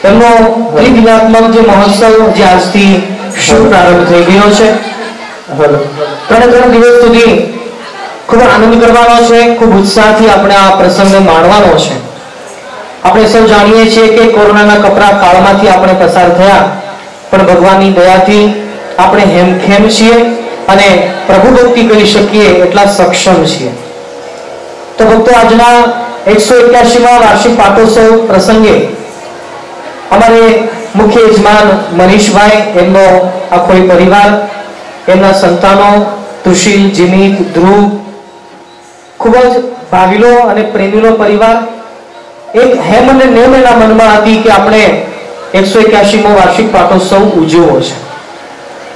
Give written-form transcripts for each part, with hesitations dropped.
તેમનો ત્રિદિનાત્મક જે મહોત્સવ જે આજથી શુભ પ્રારંભ થઈ ગયો છે। ત્રણ દિવસ સુધી ખૂબ આનંદ કરવાનો છે, ખૂબ ઉત્સાહથી આપણે આ પ્રસંગને માણવાનો છે। આપણે સૌ જાણીએ છીએ કે કોરોનાના કપરા કાળમાંથી આપણે પસાર થયા, પણ ભગવાનની દયાથી આપણે હેમખેમ છીએ અને પ્રભુ ભક્તિ કરી શકીએ એટલા સક્ષમ છીએ। તો ભક્તો, આજના 181મા વાર્ષિક પાટોત્સવ પ્રસંગે અમારે મુખ્ય યજમાન મનીષભાઈ, એમનો આખો પરિવાર, એમના સંતાનો તુશીલ, જીમિત, ધ્રુવ, ખૂબ જ ભાવિલો અને પ્રેમીલો પરિવાર, એક હેમ અને નેમ એના મનમાં હતી કે આપણે 181મો વાર્ષિક પાટોત્સવ ઉજવવો છે।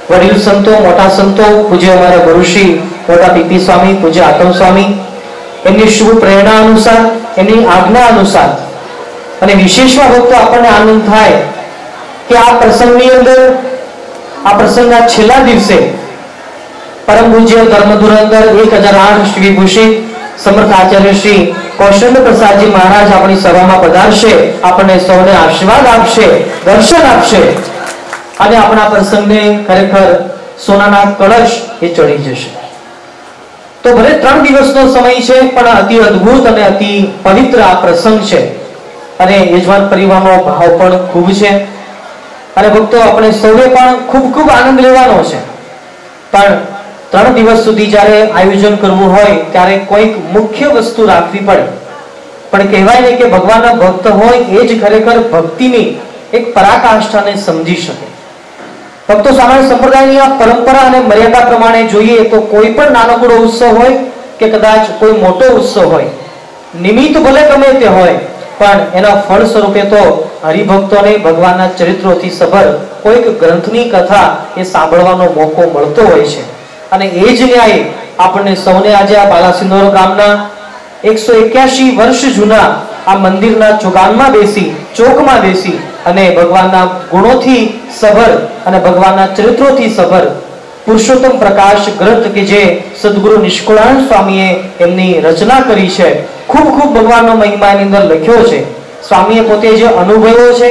વડીલ સંતો, મોટા સંતો, પૂજ્ય અમારા ગુરુશ્રી મોટા પીપી સ્વામી, પૂજ્ય આતમ સ્વામી, એમની શુભ પ્રેરણા અનુસાર, એમની આજ્ઞા અનુસાર, અને વિશેષમાં ભક્તો આપણને આનંદ થાય કે આ પ્રસંગની અંદર, આ પ્રસંગના છેલ્લા દિવસે પરમ પૂજ્ય ધર્મ ધુરંધર 1008 શ્રી વિભૂષિત સમર્થ આચાર્ય શ્રી કૌશલ્ય પ્રસાદજી મહારાજ આપણી સભામાં પધારશે, આપણને સૌને આશીર્વાદ આપશે, દર્શન આપશે અને આપણા પ્રસંગને ખરેખર સોનાના કળશ એ ચડી જશે। તો ભલે 3 દિવસનો સમય છે, પણ અતિ અદ્ભુત અને અતિ પવિત્ર આ પ્રસંગ છે અને યજમાન પરિવારનો ભાવ પણ ખૂબ છે અને ભક્તો આપણે સૌએ પણ ખૂબ ખૂબ આનંદ લેવાનો છે। પણ 3 દિવસ સુધી જ્યારે આયોજન કરવું હોય ત્યારે કોઈક મુખ્ય વસ્તુ રાખવી પડે, પણ કહેવાય ને કે ભગવાનના ભક્ત હોય એ જ ખરેખર ભક્તિની એક પરાકાષ્ઠાને સમજી શકે। ભક્તો, સામાન્ય સંપ્રદાયની આ પરંપરા અને મર્યાદા પ્રમાણે જોઈએ તો કોઈ પણ નાનકડો ઉત્સવ હોય કે કદાચ કોઈ મોટો ઉત્સવ હોય, નિમિત્ત ભલે ગમે તે હોય, પણ એના ફળ સ્વરૂપે તો હરિભક્તોને ભગવાનના ચરિત્રોથી સભર કોઈક ગ્રંથની કથા એ સાંભળવાનો મોકો મળતો હોય છે અને એ જ ન્યાય આપણને સૌને આજે આ બાલાસિનોર ગામના 181 વર્ષ જૂના આ મંદિરના ચોગાનમાં બેસી, ચોકમાં બેસી અને ભગવાનના ગુણોથી સભર અને ભગવાનના ચરિત્રોથી સભર પુરુષોત્તમ પ્રકાશ ગ્રંથ કે જે સદગુરુ નિષ્કુળાનંદ સ્વામીએ એમની રચના કરી છે, ખૂબ ખૂબ ભગવાનનો મહિમા એની અંદર લખ્યો છે। સ્વામીએ પોતે જે અનુભવ્યો છે,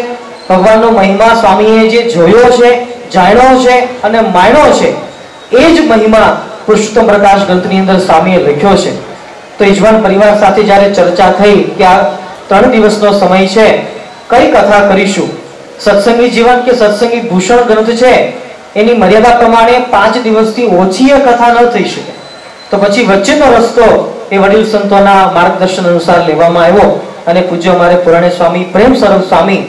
ભગવાનનો મહિમા સ્વામીએ જે જોયો છે, જાણ્યો છે અને માણ્યો છે, એ જ મહિમા પુરુષોત્તમ પ્રકાશ ગ્રંથની અંદર સ્વામીએ લખ્યો છે। તો યજમાન પરિવાર સાથે જ્યારે ચર્ચા થઈ કે આ 3 દિવસનો સમય છે, કઈ કથા કરીશું, સત્સંગી જીવન કે સત્સંગી ભૂષણ ગ્રંથ છે એની મર્યાદા પ્રમાણે 5 દિવસથી ઓછી કથા ન થઈ શકે, તો પછી વચ્ચેનો રસ્તો એ વડીલ સંતોના માર્ગદર્શન અનુસાર લેવામાં આવ્યો અને પૂજ્ય અમારે પુરાણે સ્વામી પ્રેમ સ્વરૂપ સ્વામી,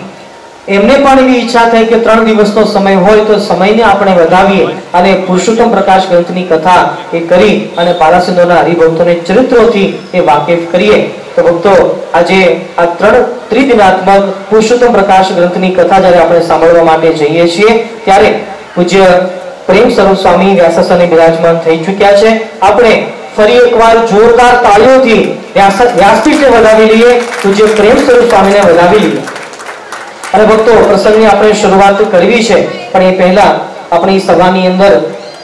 એમને પણ એવી ઈચ્છા થઈ કે 3 દિવસનો સમય હોય તો સમયને આપણે વધાવીએ અને પુરુષોત્તમ પ્રકાશ ગ્રંથની કથા એ કરી અને બાલાસિનોરના હરિભક્તોને ચરિત્રોથી એ વાકેફ કરીએ। તો ભક્તો, આજે આ ત્રિદિનાત્મક પુરુષોત્તમ પ્રકાશ ગ્રંથની કથા જ્યારે આપણે સાંભળવા માટે જઈએ છીએ ત્યારે પૂજ્ય પ્રેમ સ્વરૂપ સ્વામી વ્યાસાસને બિરાજમાન થઈ ચૂક્યા છે। આપણે ફરી એકવાર જોરદાર તાળીઓથી વ્યાસપીઠને વધાવી લઈએ, પૂજ્ય પ્રેમ સ્વરૂપ સ્વામીને વધાવી લઈએ। અને ભક્તો, પ્રસંગની આપણે શરૂઆત કરવી છે, પણ એ પહેલા આપણી સભાની અંદર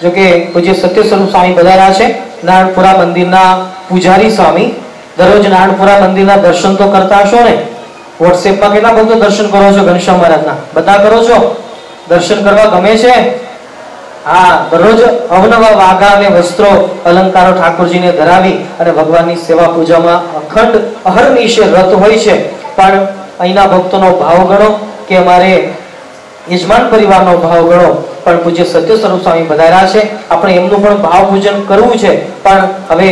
જો કે પૂજ્ય સત્ય સ્વરૂપ સ્વામી પધાર્યા છે, નારણપુરા મંદિરના પૂજારી સ્વામી। દરરોજ નારણપુરા મંદિરના દર્શન તો કરતા હશો ને? વોટ્સએપમાં કેટલા ભક્તો દર્શન કરો છો ઘનશ્યામ મહારાજના? બધા કરો છો? દર્શન કરવા ગમે છે? હા, દરરોજ અવનવા વાઘા અને વસ્ત્રો અલંકારો ઠાકોરજીને ધરાવી અને ભગવાનની સેવા પૂજામાં અખંડ અહર્નિશે રત હોય છે। પણ અહીંના ભક્તોનો ભાવ ગણો કે અમારે યજમાન પરિવારનો ભાવ ગણો, પણ પૂજ્ય સત્ય સ્વરૂપ સ્વામી પધાર્યા છે, આપણે એમનું પણ ભાવ પૂજન કરવું છે। પણ હવે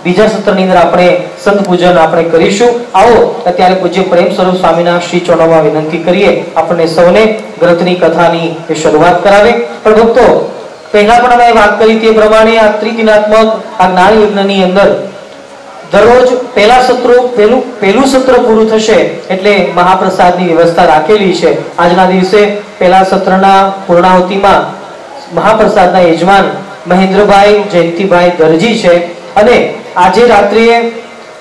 બીજા સત્રની અંદર આપણે સંત પૂજન આપણે કરીશું। આવો અત્યારે પૂજ્ય પ્રેમ સ્વરૂપ સ્વામીના શ્રી ચરણોમાં વિનંતી કરીએ, આપણને સૌને ગ્રંથની કથાની એ શરૂઆત કરાવે। પણ ભક્તો, પહેલા પણ અમે વાત કરી તે પ્રમાણે આ ત્રિદિનાત્મક આ જ્ઞાન યજ્ઞની અંદર દરરોજ પહેલું સત્ર પૂરું થશે એટલે મહાપ્રસાદની વ્યવસ્થા રાખેલી છે। આજના દિવસે પહેલા સત્રના પૂર્ણાહુતિમાં મહાપ્રસાદના યજમાન મહેન્દ્રભાઈ જયંતિભાઈ દરજી છે અને આજે રાત્રે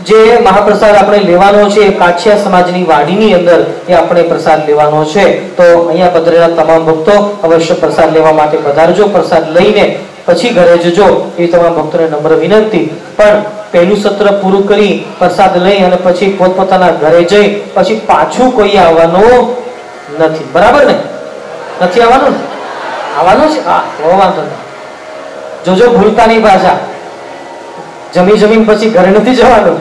જે મહાપ્રસાદ આપણે લેવાનો છે કાછિયા સમાજની વાડીની અંદર એ આપણે પ્રસાદ લેવાનો છે। તો અહીંયા પધારેલા તમામ ભક્તો અવશ્ય પ્રસાદ લેવા માટે પધારજો, પ્રસાદ લઈને પછી ઘરે જજો એ તમામ ભક્તોને નમ્ર વિનંતી। પણ પહેલું સત્ર પૂરું કરી પ્રસાદ લઈ અને પછી પોતપોતાના ઘરે જઈ પછી પાછું કોઈ આવવાનું નથી, બરાબર ને? નથી આવવાનું ને? આવવાનું છે? હા, વાંધો નહીં. જોજો ભૂલતા નહીં પાછા. જમીન પછી ઘરે નથી જવાનું.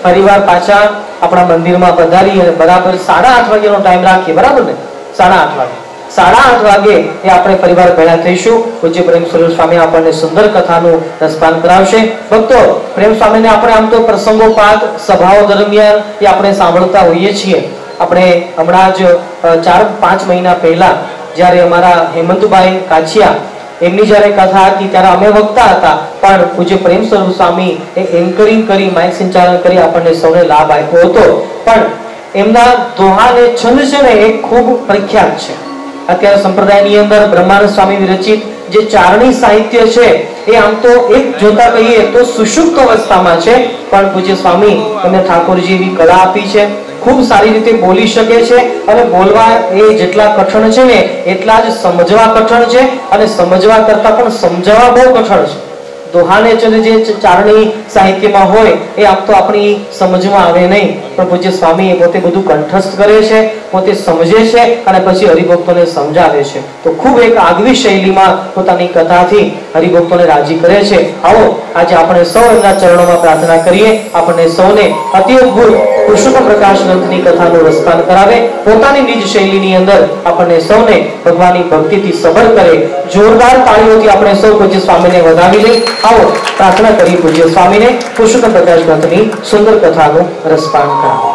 ફરીવાર પાછા આપણા મંદિરમાં પધારી અને બરાબર 8:30 વાગ્યાનો ટાઈમ રાખીએ, બરાબર ને? 8:30 વાગે. 8:30 વાગે એ આપણે પરિવાર ભેગા થઈશું. પૂજ્ય પ્રેમ સ્વરૂપ સ્વામી આપણને સુંદર કથાનું રસપાન કરાવશે. ભક્તો, પ્રેમ સ્વામીને આપણે આમ તો પ્રસંગોપાત સભાઓ દરમિયાન એ આપણે સાંભળતા હોઈએ છીએ. આપણે હમણાં જ 4-5 મહિના પહેલા જ્યારે અમારા હેમંતભાઈ કાછિયા એમની જ્યારે કથા હતી ત્યારે અમે વક્તા હતા, પણ પૂજ્ય પ્રેમ સ્વરૂપ સ્વામી એ એન્કરિંગ કરી, માઇક સંચાલન કરી આપણને સૌને લાભ આપ્યો હતો. પણ એમના દોહા અને છંદ છે ને એ ખૂબ પ્રખ્યાત છે. અત્યારે સંપ્રદાયની અંદર બ્રહ્માનંદ સ્વામી વિરચિત જે ચારણી સાહિત્ય છે એ આમ તો એક જોતા કહીએ તો સુષુપ્ત અવસ્થામાં છે, પણ પૂજ્ય સ્વામી એમને ઠાકોરજી એવી કળા આપી છે. ખૂબ સારી રીતે બોલી શકે છે અને બોલવા એ જેટલા કઠણ છે ને એટલા જ સમજવા કઠણ છે, અને સમજવા કરતા પણ સમજાવવા બહુ કઠણ છે. દોહાને ચંદ જે ચારણી સાહિત્યમાં હોય એ આમ તો આપણી સમજમાં આવે નહીં, પણ પૂજ્ય સ્વામી એ પોતે બધું કંઠસ્થ કરે છે, પોતે સમજે છે અને પછી હરિભક્તોને સમજાવે છે. તો ખૂબ એક આગવી શૈલીમાં પોતાની કથાથી હરિભક્તોને રાજી કરે છે. આવો આજે આપણે સૌ એમના ચરણોમાં પ્રાર્થના કરીએ, આપણને સૌને અતિ અદ્ભુત પુરુષોત્તમ પ્રકાશ ગ્રંથની કથાનું રસપાન કરાવે, પોતાની નિજ શૈલીની અંદર આપણને સૌને ભગવાનની ભક્તિથી સબર કરે. જોરદાર તાળીઓથી આપણે સૌ પૂજ્ય સ્વામીને વધાવી લઈ. આવો પ્રાર્થના કરી પૂજ્ય સ્વામીને પુરુષોત્તમ પ્રકાશ ગ્રંથની સુંદર કથાનું રસપાન કરાવે.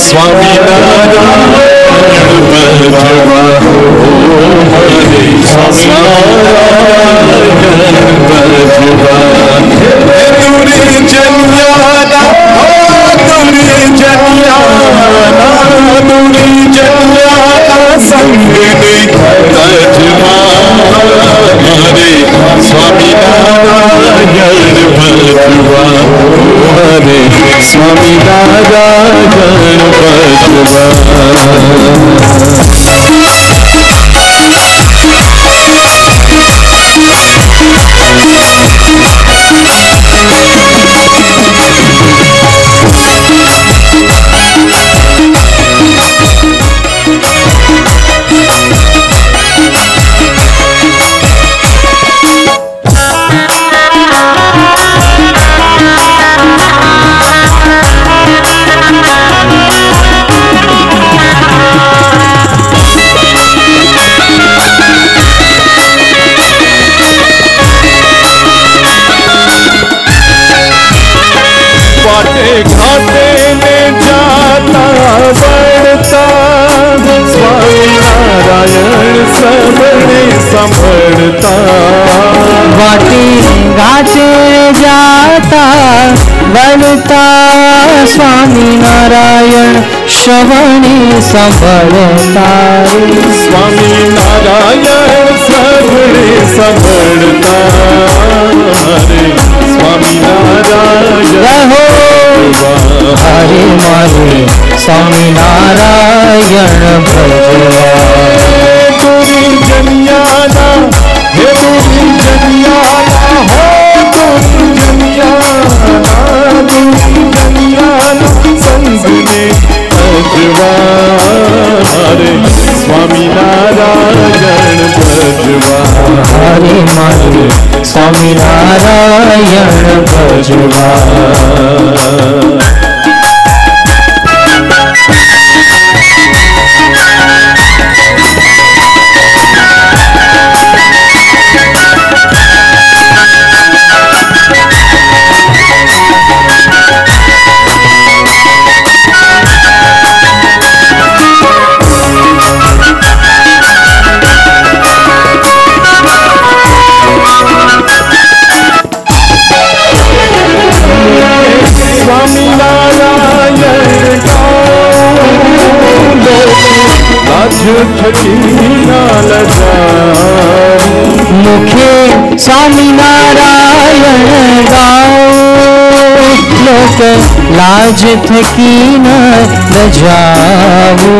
स्वामी नारायण भजवा मारे स्वामी नारायण भजवा। घाटे में जाता बढ़ता स्वामी नारायण सबने संभलता। वाटी घाटे जाता बढ़ता स्वामी नारायण श्रवणे संभलता। स्वामी नारायण सबने संभलता। स्वामी नारायण रहो हरे मारे स्वामी नारायण भजवा। तुरी जनियाना हे तुरी जनियाना हो तुरी जनियाना संग में भजवा। हरे स्वामी नारायण भजवा। हरे मारे स्वामी नारायण भजवा। मुखे स्वामी नारायण गाओ लोक लाज थकी न लजाओ।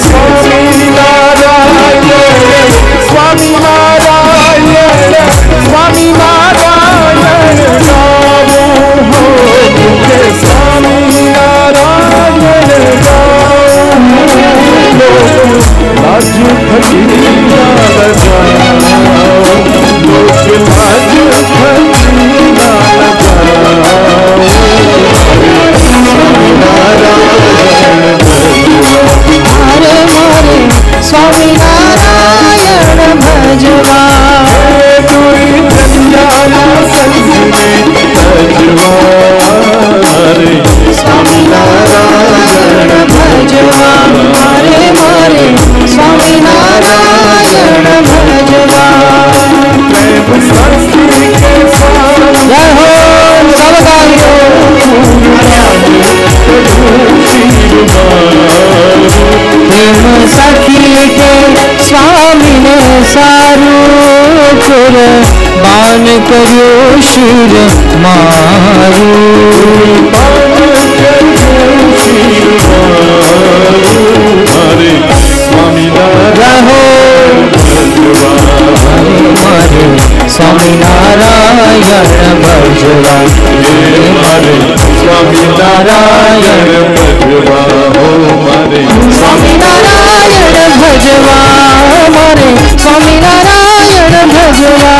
स्वामी नारायण स्वामी नारायण स्वामी नारायण गाओ मुखे स्वामी नारायण गाओ लाज थकी न लजाओ। लोक लाज थकी न लजाओ। स्वामी नारायण हरे मारे स्वामी नारायण भजवा। तुरी जनियाना संग में भजवा। हरे स्वामी नारायण भजवा। हरे मारे स्वामी नारायण भजवा। प्रेम शक्ति के साथ रहो सब गाइयो। प्रेम सखी के स्वामी ने सारू कुर्बान करियो शिर मारू। हरे स्वामी रहो हरे स्वामी नारायण भजवा। हरे स्वामी नारायण भजवा हो हरे स्वामी नारायण भजवा। मारे स्वामी नारायण भजवा।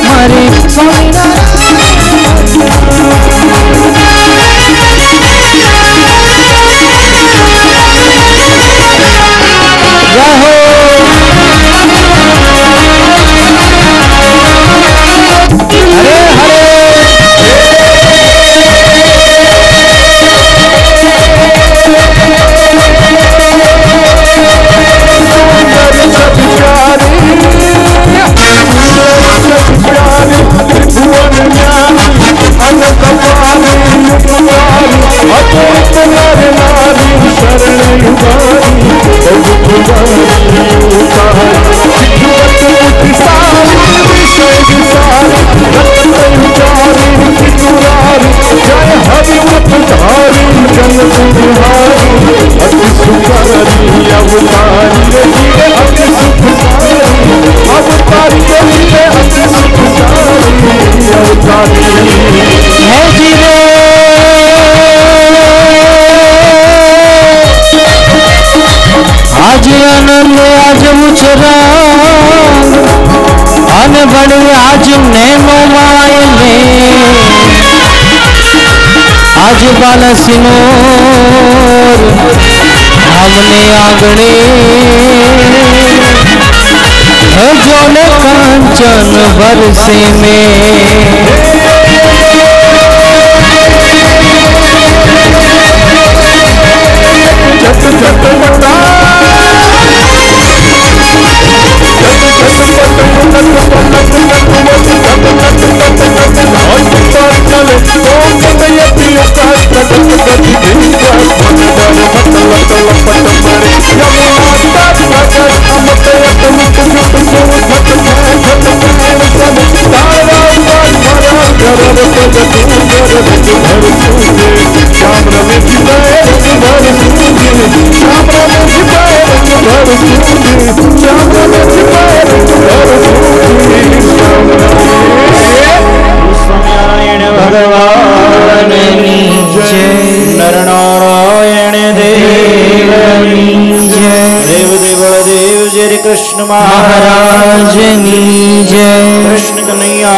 मारे स्वामी रहो हरे हरे आंगणी आज नैनो मायने आज बालसिनोर हमने आंगणे जोने कांचन बरसे में भगवान नरनारायण देवनी जय देव देव देव जय कृष्ण महाराज जय कृष्ण कन्हैया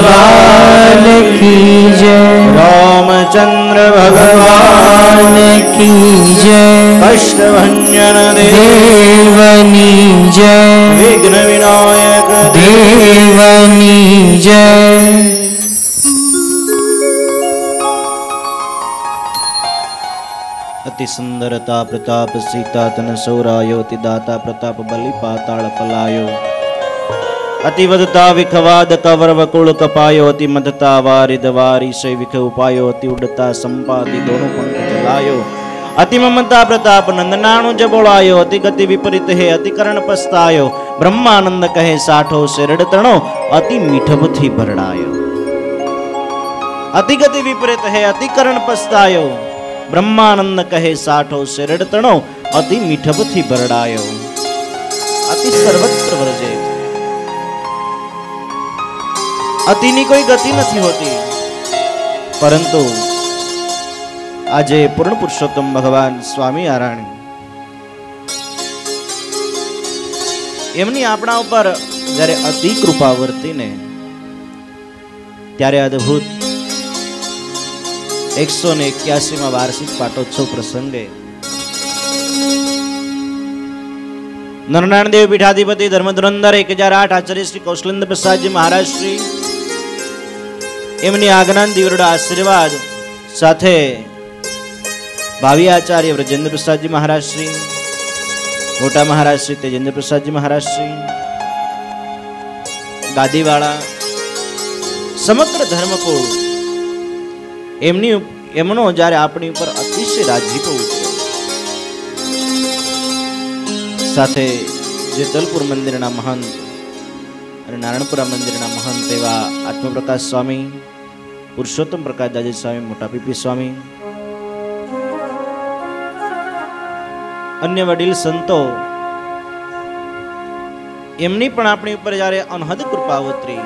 लाल की जय रामचंद्र भगवान की जय अष्टभंजन देवनी जय विघ्न विनायक देवनी जय। अति सुंदरता प्रताप सीता तन सौरायो अति दाता प्रताप बलि पाताल पलायो अति वदता विखवाद कवर वकुल कपायो अति मदता वारिद वारी से विख उपायो अति उड़ता संपाति दोनों पंख जलायो अति ममता प्रताप नंदनाणु जबोलायो अति गति विपरीत है अति करण पछतायो ब्रह्मानंद कहे साठो शरड़ तणो अति मीठब थी भरड़ायो अति गति विपरीत है अति करण पछतायो ब्रह्मानंद कहे साठो शरड़ तणो अति मीठब थी भरड़ायो अति सर्वत्र वर्जे अति ની કોઈ ગતિ નથી હોતી પરંતુ આજે પૂર્ણ પુરુષોત્તમ ભગવાન સ્વામી નારાયણ એમની આપણા ઉપર જ્યારે અતિ કૃપા વર્તીને ત્યારે અદ્ભુત 181માં વાર્ષિક પાટોત્સવ પ્રસંગે नरनारायण देव पीठाधिपति धर्मधुरंधर 1008 आचार्य श्री कौशलेन्द्र प्रसाद जी महाराज श्री एमनी आज्ञा दिव्य आशीर्वाद साथे भावी आचार्य ब्रजेन्द्र प्रसाद जी महाराज श्री मोटा महाराज श्री तेजेन्द्र प्रसाद जी महाराज श्री गादीवाड़ा समग्र धर्मकुल एमनी एमनो जारे आपणी पर अतिशय राजीपो उतर्यो साथे जेतलपुर मंदिरना महंत और नारायणपुरा मंदिरना महंत एवा आत्मप्रकाश स्वामी पुरुषोत्तम प्रकाश दाजी स्वामी मोटा पीपी स्वामी अन्य वडील संतो एमनी पण आपणी उपर जारे अनहद कृपा उतरी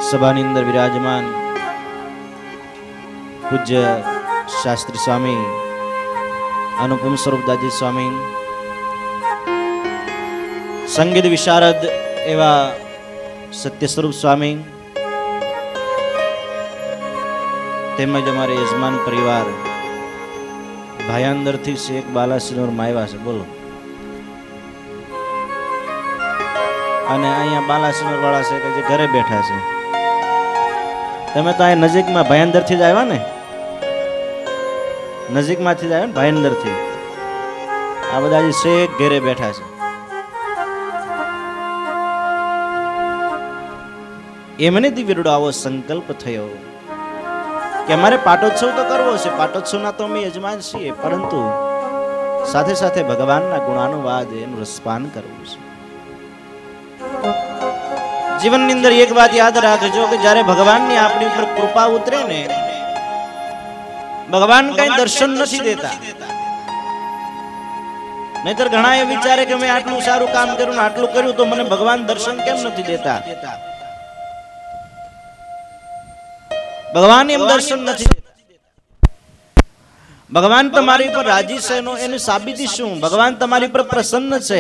सभानी अंदर विराजमान पूज्य शास्त्री स्वामी अनुपम स्वरूप दाजी स्वामी संगीत विशारद एवा सत्य स्वरूप स्वामी तेमज अमारे यजमान परिवार भायांदर थी शेख बालासिनोर मायवा से बोलो अने अहींया बालासिनोर वाला से के जे घरे बैठा छे तमे तो आ नजीक में भायांदर थी ज आव्या ने नजीक में थी जाए भाईंदर थी आ बधा जी शेख घेरे बैठा है एमने दी विरुद्ध आवो संकल्प थयो कि हमारे पाटोत्सव तो करवो छे पाटोत्सव ना तो अमे यजमान छीए परंतु साथे साथे भगवान ना गुणानुवाद एनु रसपान करवो छे जीवन ની અંદર एक बात याद રાખજો કે જ્યારે ભગવાનની આપણી ઉપર કૃપા ઉતરે ને भगवान कहीं दर्शन नहीं देता नहींतर घणा ए विचारे कि मैं आटलू सारू काम करूं आटलू कर्યું तो मने भगवान दर्शन केम नहीं देता भगवान एम दर्शन नहीं देता ભગવાન તમારી ઉપર રાજી છે એની સાબિતી શું? ભગવાન તમારી ઉપર પ્રસન્ન છે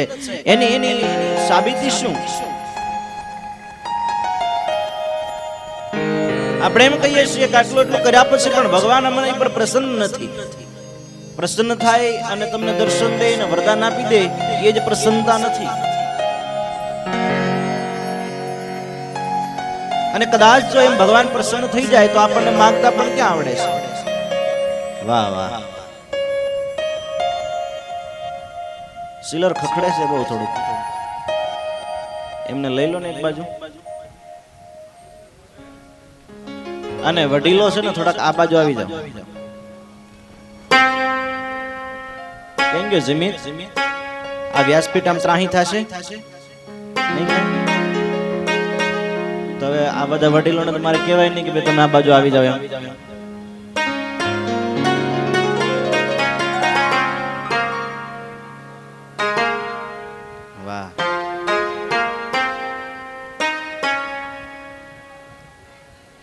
એની સાબિતી શું? આપણે એમ કહીએ છીએ કે આટલું એટલું કર્યા પછી પણ ભગવાન અમારી ઉપર પ્રસન્ન નથી. પ્રસન્ન થાય અને તમને દર્શન દે ને વરદાન આપી દે એ જ પ્રસન્નતા નથી. અને કદાચ જો એમ ભગવાન પ્રસન્ન થઈ જાય તો આપણને માંગતા પણ ક્યાં આવડે છે? વાહ વાહ, સિલર ખખડે છે બહુ થોડુંક, એમને લઈ લો ને એક બાજુ. અને વડીલો છે ને થોડાક આ બાજુ આવી જાવ. કેમ કે જમીન આ વ્યાસપીઠ આમ ત્રાહી થશે તો હવે આ બધા વડીલોને તમારે કહેવાય નહીં કે ભાઈ તમે આ બાજુ આવી જાવ એમ. વાહ,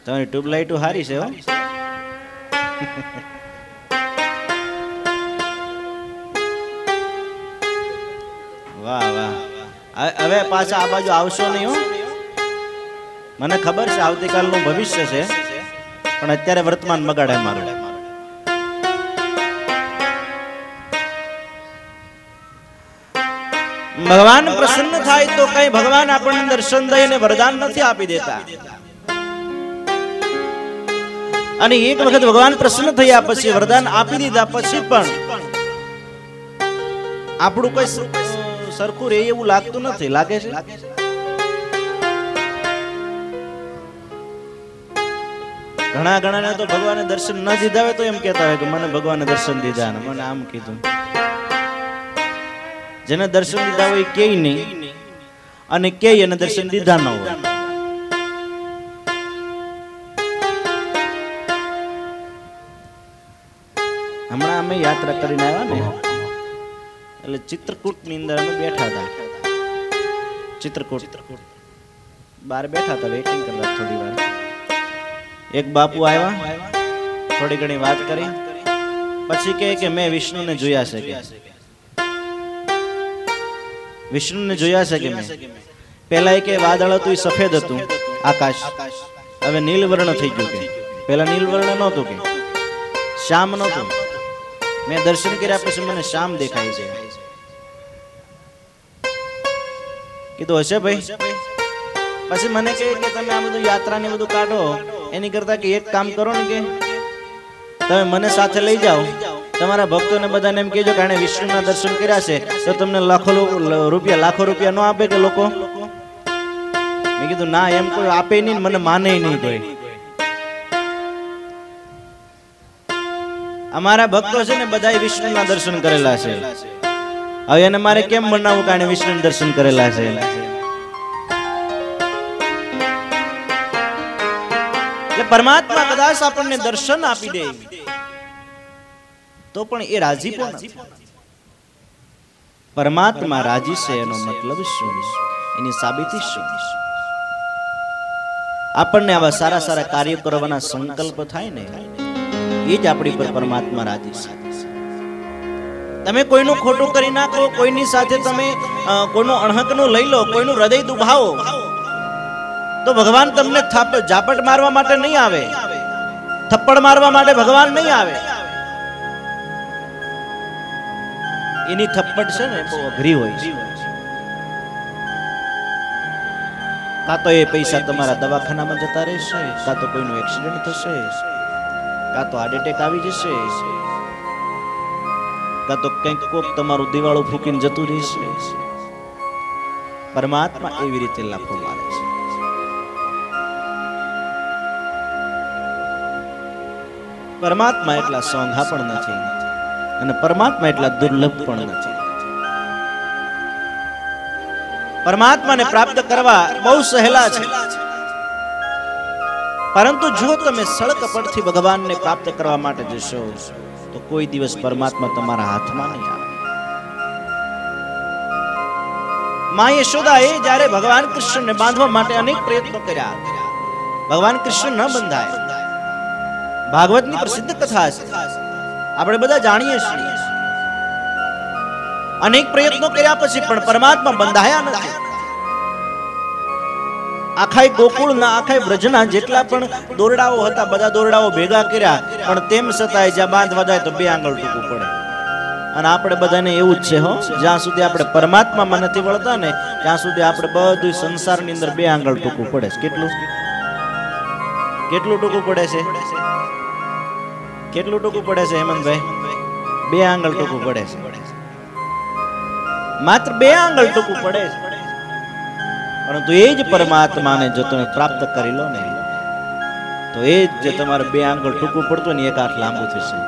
તમારી ટ્યુબલાઇટ હારી છે હો. વાહ વાહ, હવે પાછા આ બાજુ આવશો નહીં હો. મને ખબર છે આવતીકાલનું ભવિષ્ય છે પણ અત્યારે વર્તમાન બગાડે મારું. ભગવાન પ્રસન્ન થાય તો કઈ ભગવાન આપણને દર્શન દઈને વરદાન નથી આપી દેતા. અને એક વખત ભગવાન પ્રસન્ન થયા પછી વરદાન આપી દીધા પછી પણ આપણું કોઈ સરખું રે એવું લાગતું નથી. લાગે છે? ઘણા તો ભગવાને દર્શન ન દીધા હોય તો એમ કહેતા હોય કે મને ભગવાને દર્શન દીધા ને મને આમ કીધું. જેને દર્શન દીધા હોય કે નહીં અને કે એને દર્શન દીધા ન હોય. હમણાં અમે યાત્રા કરીને આવ્યા ને એટલે ચિત્રકૂટ ની અંદર અમે બેઠા હતા. ચિત્રકૂટ બહાર બેઠા હતા વેઇટિંગ કરવા. થોડી વાર એક બાપુ આવ્યા, થોડી ઘણી વાત કરી, પછી કહે કે મેં વિષ્ણુને જોયા છે. કે વિષ્ણુને જોયા છે કે મેં પહેલા કે વાદળ હતું એ સફેદ હતું આકાશ, હવે નીલવર્ણ થઈ ગયું. કે પહેલા નીલવર્ણ નહોતું, કે શ્યામ નહોતું. મેં દર્શન કર્યા પછી મને શ્યામ દેખાય છે. કીધું હશે ભાઈ. પછી મને કહે કે તમે આ બધું યાત્રા ને બધું કાઢો એની કરતા કે એક કામ કરો ને કે તમે મને સાથે લઈ જાઓ, તમારા ભક્તોને બધાને એમ કહેજો કે આણે વિષ્ણુના દર્શન કર્યા છે તો તમને લાખો રૂપિયા ન આપે કે લોકો? મેં કીધું ના, એમ કોઈ આપે નહીં, મને માને નહીં કોઈ. અમારા ભક્તો છે ને બધા વિષ્ણુના દર્શન કરેલા છે. હવે એને મારે કેમ બનાવવું કે આણે વિષ્ણુના દર્શન કરેલા છે? પરમાત્મા કદાચ આપણને દર્શન આપી દે તો પણ એ રાજીપો નથી. પરમાત્મા રાજી છે એનો મતલબ શું? એની સાબિતી શું? આપણને આવા સારા સારા કાર્યો કરવાના સંકલ્પ થાય ને એ જ આપણી પર પરમાત્મા રાજી છે. તમે કોઈનું ખોટું કરી નાખો, કોઈની સાથે તમે કોઈનું અણહકનું લઈ લો, કોઈનું હૃદય દુભાવો તો ભગવાન તમને ઝાપટ મારવા માટે નહીં આવે, થપ્પડ મારવા માટે ભગવાન નહીં આવે. એની થપ્પડ છે ને બહુ અઘરી હોય છે. કાં તો એ પૈસા તમારા દવાખાનામાં જતા રહેશે, કાં તો કોઈનું એક્સિડન્ટ થશે, કાં તો હાર્ટ એટેક આવી જશે, કાં તો કંઈક કોક તમારું દિવાળું ફૂકીને જતું રહેશે. પરમાત્મા એવી રીતે લાફો મારે છે. પરમાત્મા એટલા સોંઘા પણ નથી અને પરમાત્મા એટલા દુર્લભ પણ નથી. પરમાત્માને પ્રાપ્ત કરવા બહુ સહેલા છે, પરંતુ જો તમે સળકપટથી ભગવાનને પ્રાપ્ત કરવા માટે જશો તો કોઈ દિવસ પરમાત્મા તમારા હાથમાં નહીં આવે. મા યશોદાએ જ્યારે ભગવાન કૃષ્ણને બાંધવા માટે અનેક પ્રયત્નો કર્યા, ભગવાન કૃષ્ણ ન બંધાય. ભાગવતની પ્રસિદ્ધ કથા છે. આપણે બધા જાણીએ છીએ અનેક પ્રયત્નો કર્યા પછી પણ પરમાત્મા બંધાયા નથી. આખાય ગોકુળના આખાય બ્રજના જેટલા પણ દોરડાઓ હતા બધા દોરડાઓ ભેગા કર્યા પણ તેમ છતાંય જ્યાં બાંધવા જાય તો 2 આંગળ ટૂંકું પડે. અને આપણે બધાને એવું જ છે હો, જ્યાં સુધી આપણે પરમાત્મામાં નથી વળતા ને ત્યાં સુધી આપણે બધું સંસારની અંદર 2 આંગળ ટૂંકું પડે છે. કેટલું ટૂંકું પડે છે? કેટલું ટૂંકું પડે છે હેમંતભાઈ? 2 આંગળ ટૂંકું પડે છે. માત્ર 2 આંગળ ટૂંકું પડે છે. પરંતુ એ જ પરમાત્માને જો તમે પ્રાપ્ત કરી લો ને તો એ જ જે તમારે 2 આંગળ ટૂંકું પડતું ને 1 હાથ લાંબુ થશે.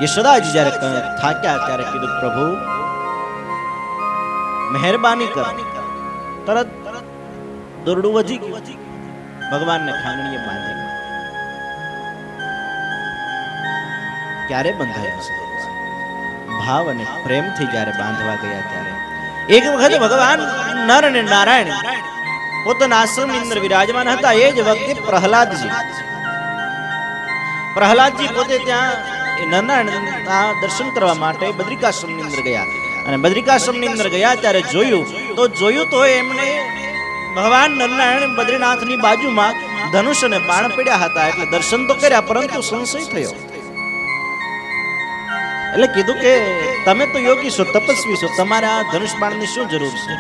યશોદાજી જ્યારે થાક્યા ત્યારે કીધું પ્રભુ મહેરબાની કર. તરત દોરડું વધી ગયું, ભગવાનને ખાંગણીએ બાંધી. ક્યારે બંધાયા છે? ભાવ અને પ્રેમથી જ્યારે બાંધવા ગયા ત્યારે એક વખત ભગવાન નર અને નારાયણ પોતાના આશ્રમની અંદર વિરાજમાન હતા. એ જ વખતે પ્રહલાદજી પોતે ત્યાં નરનારાયણના દર્શન કરવા માટે બદ્રિકાશ્રમની અંદર ગયા. અને બદ્રિકાશ્રમની અંદર ગયા ત્યારે જોયું તો એમને ભગવાન નરનારાયણ બદ્રીનાથની બાજુમાં ધનુષ અને બાણ પડ્યા હતા. એટલે દર્શન તો કર્યા પરંતુ સંશય થયો. એટલે કીધું કે તમે તો યોગી છો, તપસ્વી છો, તમારે આ ધનુષ બાણની શું જરૂર છે?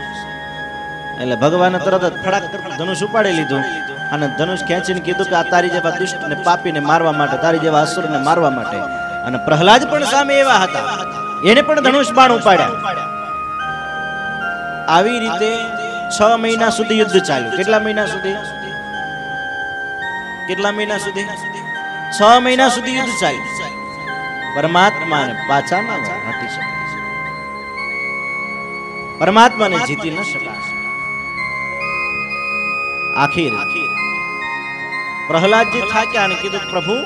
એટલે ભગવાને તરત જ ફડાક ધનુષ ઉપાડી લીધું અને ધનુષ ખેંચીને કીધું કે આ તારી જેવા દુષ્ટને પાપીને મારવા માટે, તારી જેવા અસુરને મારવા માટે. અને પ્રહલાદ પણ સામે એવા હતા, એને પણ ધનુષ બાણ ઉપાડ્યા. આવી રીતે 6 મહિના સુધી યુદ્ધ ચાલ્યું. કેટલા મહિના સુધી? 6 મહિના સુધી યુદ્ધ ચાલ્યું. પરમાત્માને પાછા ન હટી શકે, પરમાત્માને જીતી ન શકાશે. આખિર પ્રહલાદજી થાક્યા અને કીધું પ્રભુ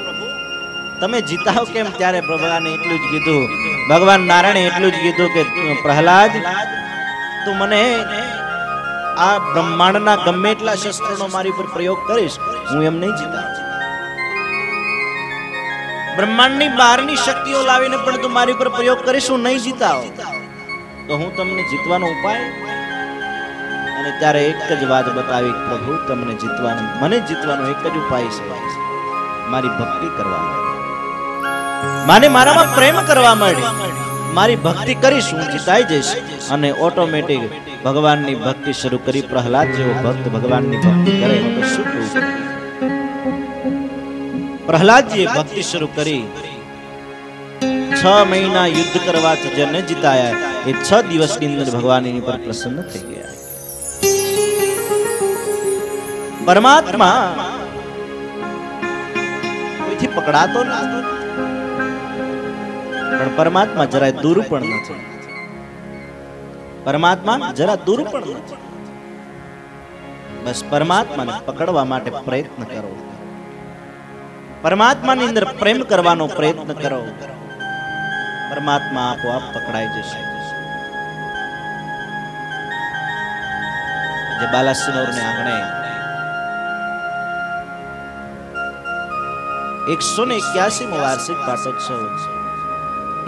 તમે જીતાવ કેમ? ત્યારે ભગવાને એટલું જ કીધું, ભગવાન નારાયણે એટલું જ કીધું કે પ્રહલાદ તું મને આ બ્રહ્માંડના ગમે એટલા શસ્ત્રોનો મારી ઉપર પ્રયોગ કરીશ, હું એમ નહીં જીતાવ. બ્રહ્માંડની બહારની શક્તિઓ લાવીને પણ તું મારી ઉપર પ્રયોગ કરીશ, હું નહીં જીતાવ. તો હું તમને જીતવાનો ઉપાય. અને ત્યારે એક જ વાત બતાવી, પ્રભુ તમને જીતવાનો, મને જીતવાનો એક જ ઉપાય છે, મારી ભક્તિ કરવા માંડે, માને મારામાં પ્રેમ કરવા માંડે. મારી ભક્તિ કરીશ હું જીતાઈ જઈશ. અને ઓટોમેટિક ભગવાનની ભક્તિ શરૂ કરી. પ્રહલાદ જેવો ભક્ત ભગવાનની ભક્તિ કરે તો શું કહું? પ્રહલાદજીએ ભક્તિ શરૂ કરી. 6 મહિના યુદ્ધ કરવાથી જે ન જીતાયા એ 6 દિવસની અંદર ભગવાન એની પર પ્રસન્ન થઈ ગયા. પરમાત્મા કોઈથી પકડાતો નથી, પણ પરમાત્મા જરાય દૂર પણ નથી. પરમાત્મા જરા દૂર પણ નથી. બસ પરમાત્માને પકડવા માટે પ્રયત્ન કરો, પરમાત્માની અંદર પ્રેમ કરવાનો પ્રયત્ન કરો. પરમાત્મા આપોઆપ પકડાઈ જશે. જે બાલાસિનોરને આંગણે 181મો વાર્ષિક પાટોત્સવ,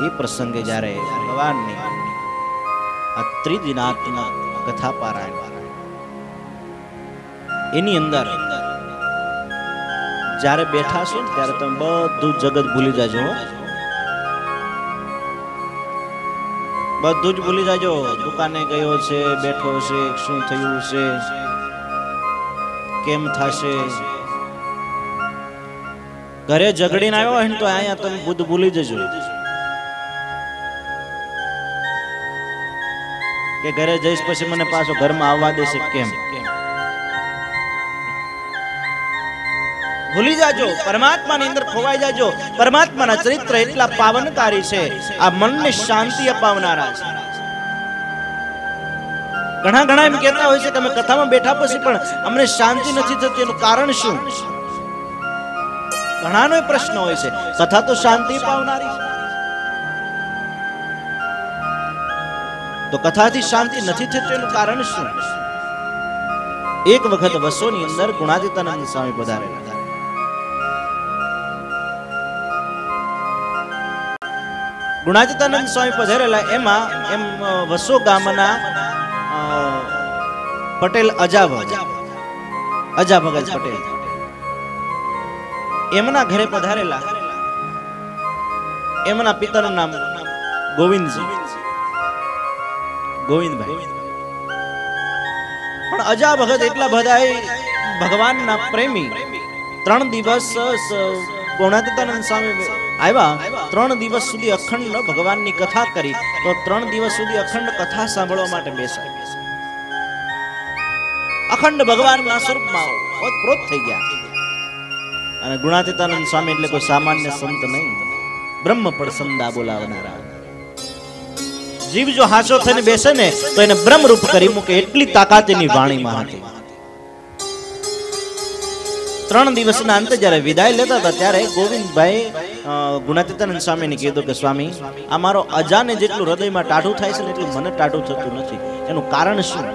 એ પ્રસંગે જ્યારે ભગવાનની આ ત્રિદિનાત્મક કથા પારાયણ એની અંદર જ્યારે બેઠા છો ત્યારે તમે બધું જગત ભૂલી જાજો, બધું જ ભૂલી જાજો. દુકાને ગયો છે, બેઠો છે, શું થયું છે, કેમ થશે, ઘરે ઝઘડીને આવ્યો હોય ને તો અહીંયા તમે બધું ભૂલી જજો કે ઘરે જઈશ પછી મને પાછો ઘરમાં આવવા દેશે કેમ. ભૂલી જાજો, પરમાત્માની અંદર ખોવાઈ જાજો. પરમાત્માના ચરિત્ર એટલા પાવનકારી છે, આ મનને શાંતિ અપાવનારા છે. ઘણા એમ કહેતા હોય છે કે અમે કથામાં બેઠા પછી પણ અમને શાંતિ નથી થતી, એનું કારણ શું? ઘણાનો પ્રશ્ન હોય છે. કથા તો શાંતિ પાવનારી છે, તો કથાથી શાંતિ નથી થતી એનું કારણ શું? એક વખત વસોની અંદર ગુણાતીતાનંદ સ્વામી પધારેલા. ગુણાતીતાનંદ સ્વામી પધારેલા એમાં એમ વસો ગામના પટેલ અજા ભગત પટેલ એમના ઘરે પધારેલા. એમના પિતાનું નામ ગોવિંદભાઈ. પણ અજા ભગત એટલા બધા ભગવાનના પ્રેમી. 3 દિવસ ગુણાતીતાનંદ સ્વામી આવ્યા, 3 દિવસ સુધી અખંડ ભગવાનની કથા કરી. તો 3 દિવસ સુધી અખંડ કથા સાંભળવા માટે બેસાય. અખંડ ભગવાનના સ્વરૂપમાં ઓતપ્રોત થઈ ગયા. અને ગુણાતીતાનંદ સ્વામી એટલે કોઈ સામાન્ય સંત નહીં, બ્રહ્મ પડસંદા બોલાવનારા. જીવ જો હાચો થઈને બેસે ને તો એને બ્રહ્મરૂપ કરી મૂકે, એટલી તાકાત એની વાણીમાં હતી. 3 દિવસના અંતે જ્યારે વિદાય લેતા હતા ત્યારે ગોવિંદભાઈ ગુણાતીતાનંદ સ્વામીને કીધું કે સ્વામી, આ મારો અજાને જેટલું હૃદયમાં ટાઢું થાય છે ને એટલું મને ટાઢું થતું નથી, એનું કારણ શું?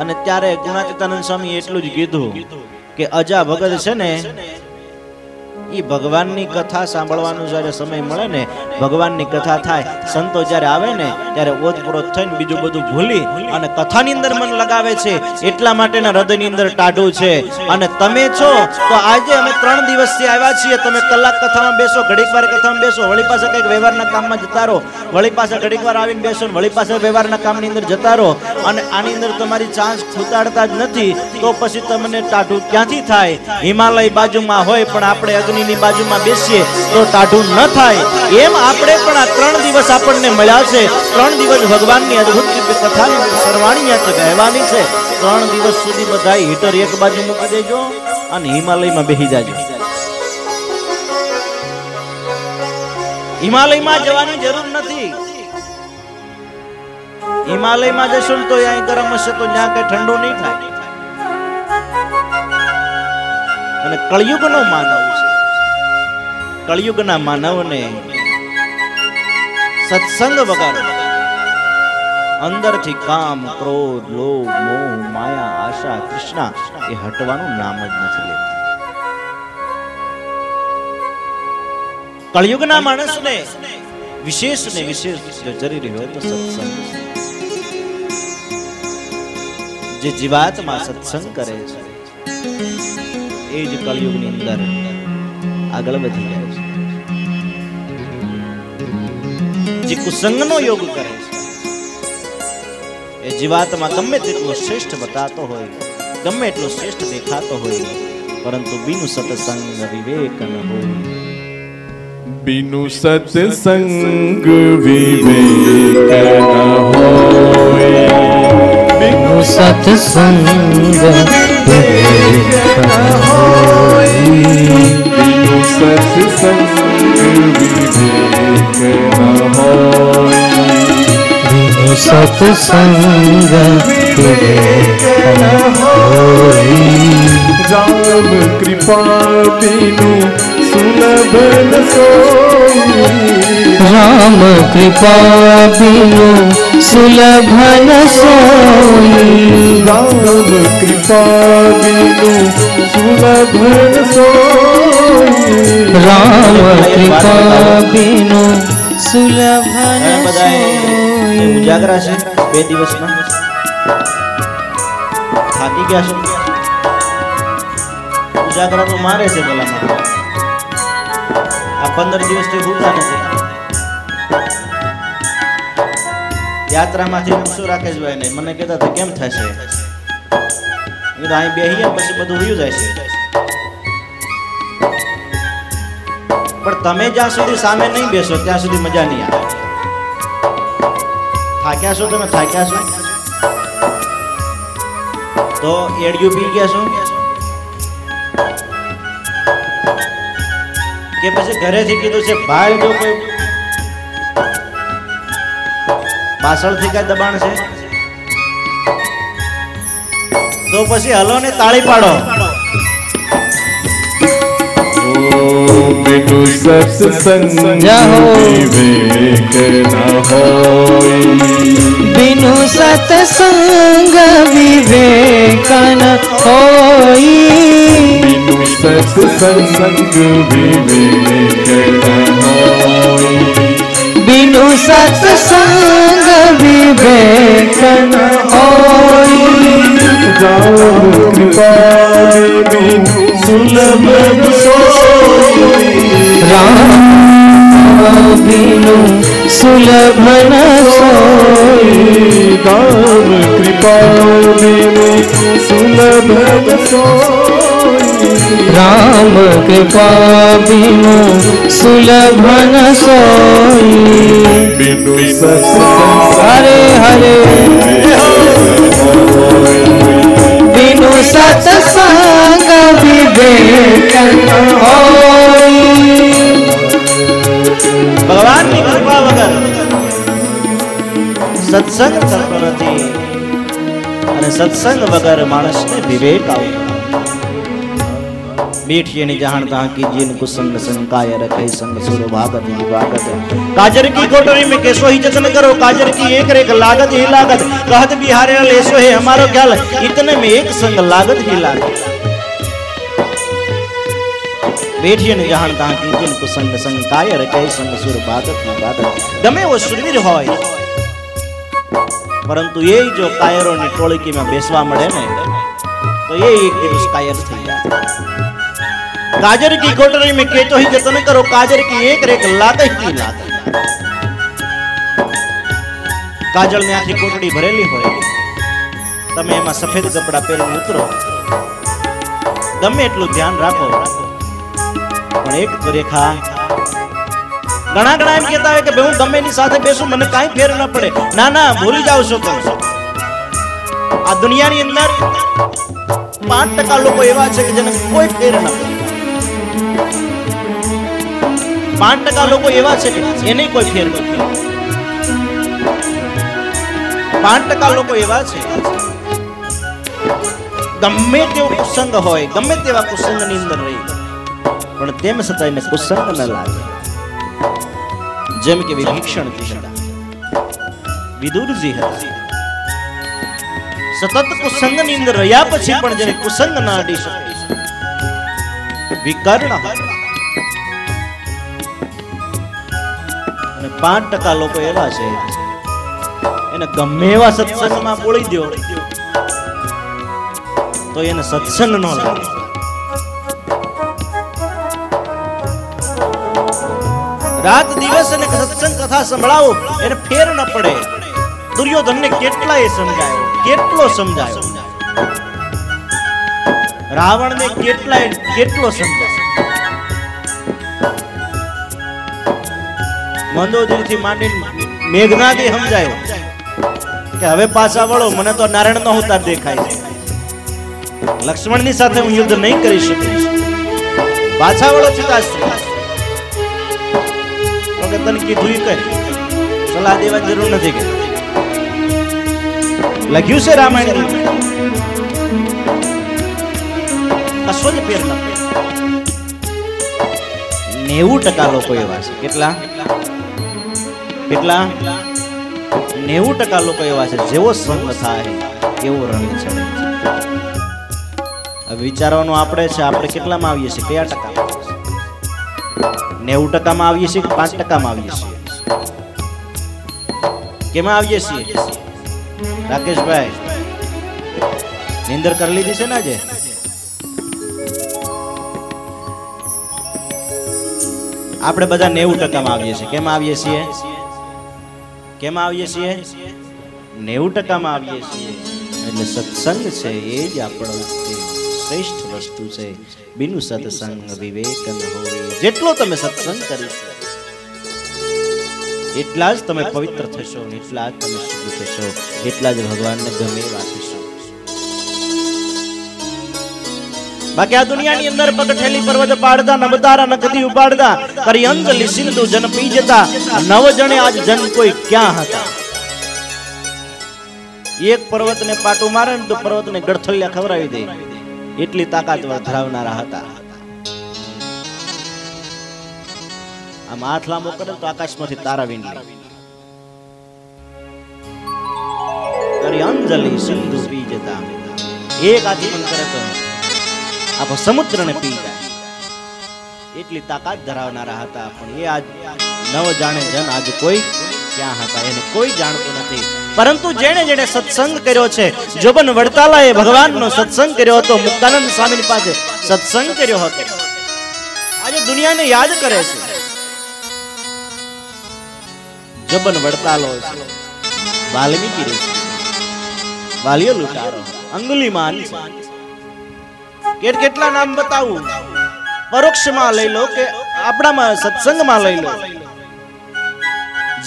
અને ત્યારે ગુણાતીતાનંદ સ્વામી એટલું જ કીધું કે અજા ભગત છે ને એ ભગવાનની કથા સાંભળવાનો જ્યારે સમય મળે ને, ભગવાનની કથા થાય, સંતો જ્યારે આવે ને ત્યારે ઓતપ્રોત થઈને બીજું બધું ભૂલી અને કથાની અંદર મન લગાવે છે, એટલા માટેના હૃદયની અંદર ટાઢું છે. અને તમે છો તો આજે અમે 3 દિવસથી આવ્યા છીએ, તમે કલાક કથામાં બેસો, ઘડીક વાર કથામાં બેસો, વળી પાછા કંઈક વ્યવહારના કામમાં જતા રહો, વળી પાછા ઘડીક વાર આવીને બેસો, વળી પાછા વ્યવહારના કામની અંદર જતા રહો, અને આની અંદર તમારી ચાંચ ખૂતાડતા જ નથી, તો પછી તમને ટાઢું ક્યાંથી થાય? હિમાલય બાજુમાં હોય પણ આપણે અગ્નિની બાજુમાં બેસીએ તો ટાઢું ન થાય. એમ આપણે પણ આ 3 દિવસ આપણને મળ્યા છે, 3 દિવસ ભગવાનની અદ્ભુત કથાની સરવાણી છે, કહેવાની છે. 3 દિવસ સુધી બધા હીટર એક બાજુ મૂકી દેજો અને હિમાલયમાં બેસી જાજો. હિમાલયમાં જવાની જરૂર નથી. હિમાલયમાં જશો તો અહીં ગરમ હશે તો ત્યાં કઈ ઠંડુ નહીં થાય. અને કળિયુગનો માનવ છે, કળિયુગના માનવને સત્સંગ વગર અંદરથી કામ, ક્રોધ, લોભ, મોહ, માયા, આશા, તૃષ્ણા એ હટવાનું નામ જ નથી લેતું. કળિયુગના માણસને વિશેષ ને વિશેષ જો જરૂરી હોય તો સત્સંગ. જે જીવાત્મા સત્સંગ કરે છે એ જ કળિયુગની અંદર આગળ વધી જાય છે. જે કુસંગનો યોગ કરે છે એ જીવાત્મા ગમે તેટલો શ્રેષ્ઠ બતાતો હોય, ગમે એટલો શ્રેષ્ઠ દેખાતો હોય, પરંતુ બિનુ સત્સંગ વિવેક ન હોય. बिनु सत्संग विवेक न होय, बिनु सत्संग विवेक न होय, बिनु सत्संग विवेक न होय, बिनु सत्संग विवेक न होय. राम कृपा बिनु सुलभ न सोई, राम कृपा बिनु सुलभ न सोई, राम कृपा बिनु सुलभ न सोई, राम कृपा बिनु सुलभ न सोई. ઉજાગરા છે 2 દિવસના, થાકી ગયા છો? ઉજાગરા તો મારે છે ભલા મારે. આ 15 દિવસથી ભૂખા નથી. યાત્રામાંથી શું રાખે જ હોય નહીં. મને કહેતા હતા કેમ થશે, અહીં બેહીએ પછી બધું વયું જાય છે. પણ તમે જ્યાં સુધી સામે નહીં બેસો ત્યાં સુધી મજા નહીં આવે. થાક્યા છો, તમે થાક્યા છો તો એડિયું પી ગયા છો કે પછી ઘરેથી કીધું છે ભાઈ જો કોઈ પાછળથી કઈ દબાણ છે તો પછી હલો ને તાળી પાડો. बिनु सत्संग विवेक न होय, बिनु सत्संग विवेक न होई, बिनु सत्संग विवेक न होई, बिनु सत्संग विवेक न होई। राम कृपा बिनु सुलभ न सोई, राम बिनु सुलभ न सोई। राम कृपा बिनु सुलभ न सोई, राम कृपा बिनु सुलभ न सोई। बिनु सत्संग हरे हरे बिनु सत्संग विवेक न होई। भगवान की कृपा वगर सत्संग થતો નથી અને સત્સંગ વગર માણસને વિવેક આવતો બેઠिए नहीं जानता कि जिन कुसंग संकाय रखे संग सुर भागत ही भागत। काजर की कोटरी में कैसो ही जतन करो, काजर की एक रेख लागत ही लागत। कहत बिहारे लेसो है हमारो ख्याल, इतने में एक संग लागत ही लागत। बेठिए नहीं जानता कि जिन कुसंग संकाय रखे संग सुर भागत ही भागत। गमे वो सुरवीर होय, परंतु ये जो कायरों ની ટોળકી માં બેસવા મળે ને तो ये एक दिवस कायर થઈ જાય। काजर की कोटरी में केतो ही जतन करो, काजर की एक रेख लागत ही लागत। काजल ने आखी कोटड़ी भरेली होय, तमे एमा सफेद कपड़ा પહેરીને ઉતરો, ગમે એટલું ધ્યાન રાખો, પણ એક તો રેખા ઘણા ઘણા એમ કહેતા હોય કે હું ગમે ની સાથે બેસું મને કાઈ ફેર ન પડે। ના ના, ભૂલી જાવ છો તમે। આ દુનિયાની અંદર 5% લોકો એવા છે કે જેને કોઈ ફેર ન પડે। 5% લોકો એવા છે કે એને કોઈ ફેર ન પડે। 5% લોકો એવા છે ગમે તેવો કુસંગ હોય, ગમે તેવા કુસંગની અંદર રહી, પણ તેમ છતાં એને કુસંગ ન લાગે। જેમ કે વિભીષણજી હતા, વિદુરજી હતા, સતત કુસંગની અંદર રહ્યા પછી પણ જેને કુસંગ ન અડી શકે। વિકર્ણ હતા અને 5% લોકો એવા છે એને ગમે એવા સત્સંગમાં બોળી દો તો એને સત્સંગ ન લાગે। रात दिवस ने सत्संग कथा संभळावो એને ફેર ન પડે। दुर्योधन ने કેટલાય સમજાયો, કેટલો સમજાયો, રાવણ ને કેટલો સમજાયો। મંદોદરી થી માંડીને મેઘનાદે સમજાયો કે હવે પાછા વળો, મને તો નારાયણ નો અવતાર દેખાય છે, લક્ષ્મણ ની સાથે હું યુદ્ધ નહીં કરી શકીશ, પાછા વળો પિતાશ્રી। तन की धुई कर सलाह देवा जरूर नहीं के लख्यू से रामायण कशो ज फेर न पड़े। 90% લોકો એવા છે, કેટલા 90% લોકો એવા છે જેવો સંગ થાય એવો રંગ ચડે। હવે વિચારવાનું આપણે છે, આપણે કેટલામાં આવીએ છીએ, કયા ટકા? 90% માં આવીએ છીએ કે 5% માં આવીએ છીએ? કેમાં આવીએ છીએ? રાકેશભાઈ નિંદર કરી લીધી છે ને આજે? આપણે બધા 90% માં આવીએ છીએ। કેમાં આવીએ છીએ? કેમાં આવીએ છીએ? 90% માં આવીએ છીએ। એટલે સત્સંગ છે એ જ આપણો શ્રેષ્ઠ વસ્તુ છે। बिनु सत्संग विवेक न होय। જેટલો તમે સત્સંગ કરીશો એટલા જ તમે પવિત્ર થશો, એટલા જ તમે શુદ્ધ થશો, એટલા જ ભગવાનને ગમે એવા થશો। બાકી આ દુનિયાની અંદર પગઠેલી પર્વત પાડતા, નવતારા નખથી ઉપાડતા, કરી અંજલિ સિંધુ જન પી જતા, 9 જણે આજ જન કોઈ ક્યાં હતા। એક પર્વતને પાટું મારે ને તો પર્વતને ગળથલિયા ખવરાવી દે, એટલી તાકાતવર ધરાવનારા હતા। આમ હાથ લાંબો કરે તો આકાશમાંથી તારા વીંડી કરી અંજલિ સિંધુ પી જતા। એક આચમન કરે તો આખો સમુદ્રને પી જાય। એટલી તાકાત ધરાવનારા હતા, પણ એ આજ નવ જાણે જન આજ કોઈ ક્યાં હતા એને કોઈ જાણતું નથી. પરંતુ જેણે જેણે સત્સંગ કર્યો છે, જોબન વડતાલાએ ભગવાનનો સત્સંગ કર્યો હતો, મુક્તાનંદ સ્વામીની પાસે સત્સંગ કર્યો હતો, આજે દુનિયાને યાદ કરે છે. જોબન વડતાલો છે, વાલ્મીકી ઋષિ, વાલિયો લૂંટારો, અંગુલીમાલ છે, કેટલા નામ બતાવું, પરોક્ષમાં લઈ લો કે આપણામાં સત્સંગમાં લઈ લો.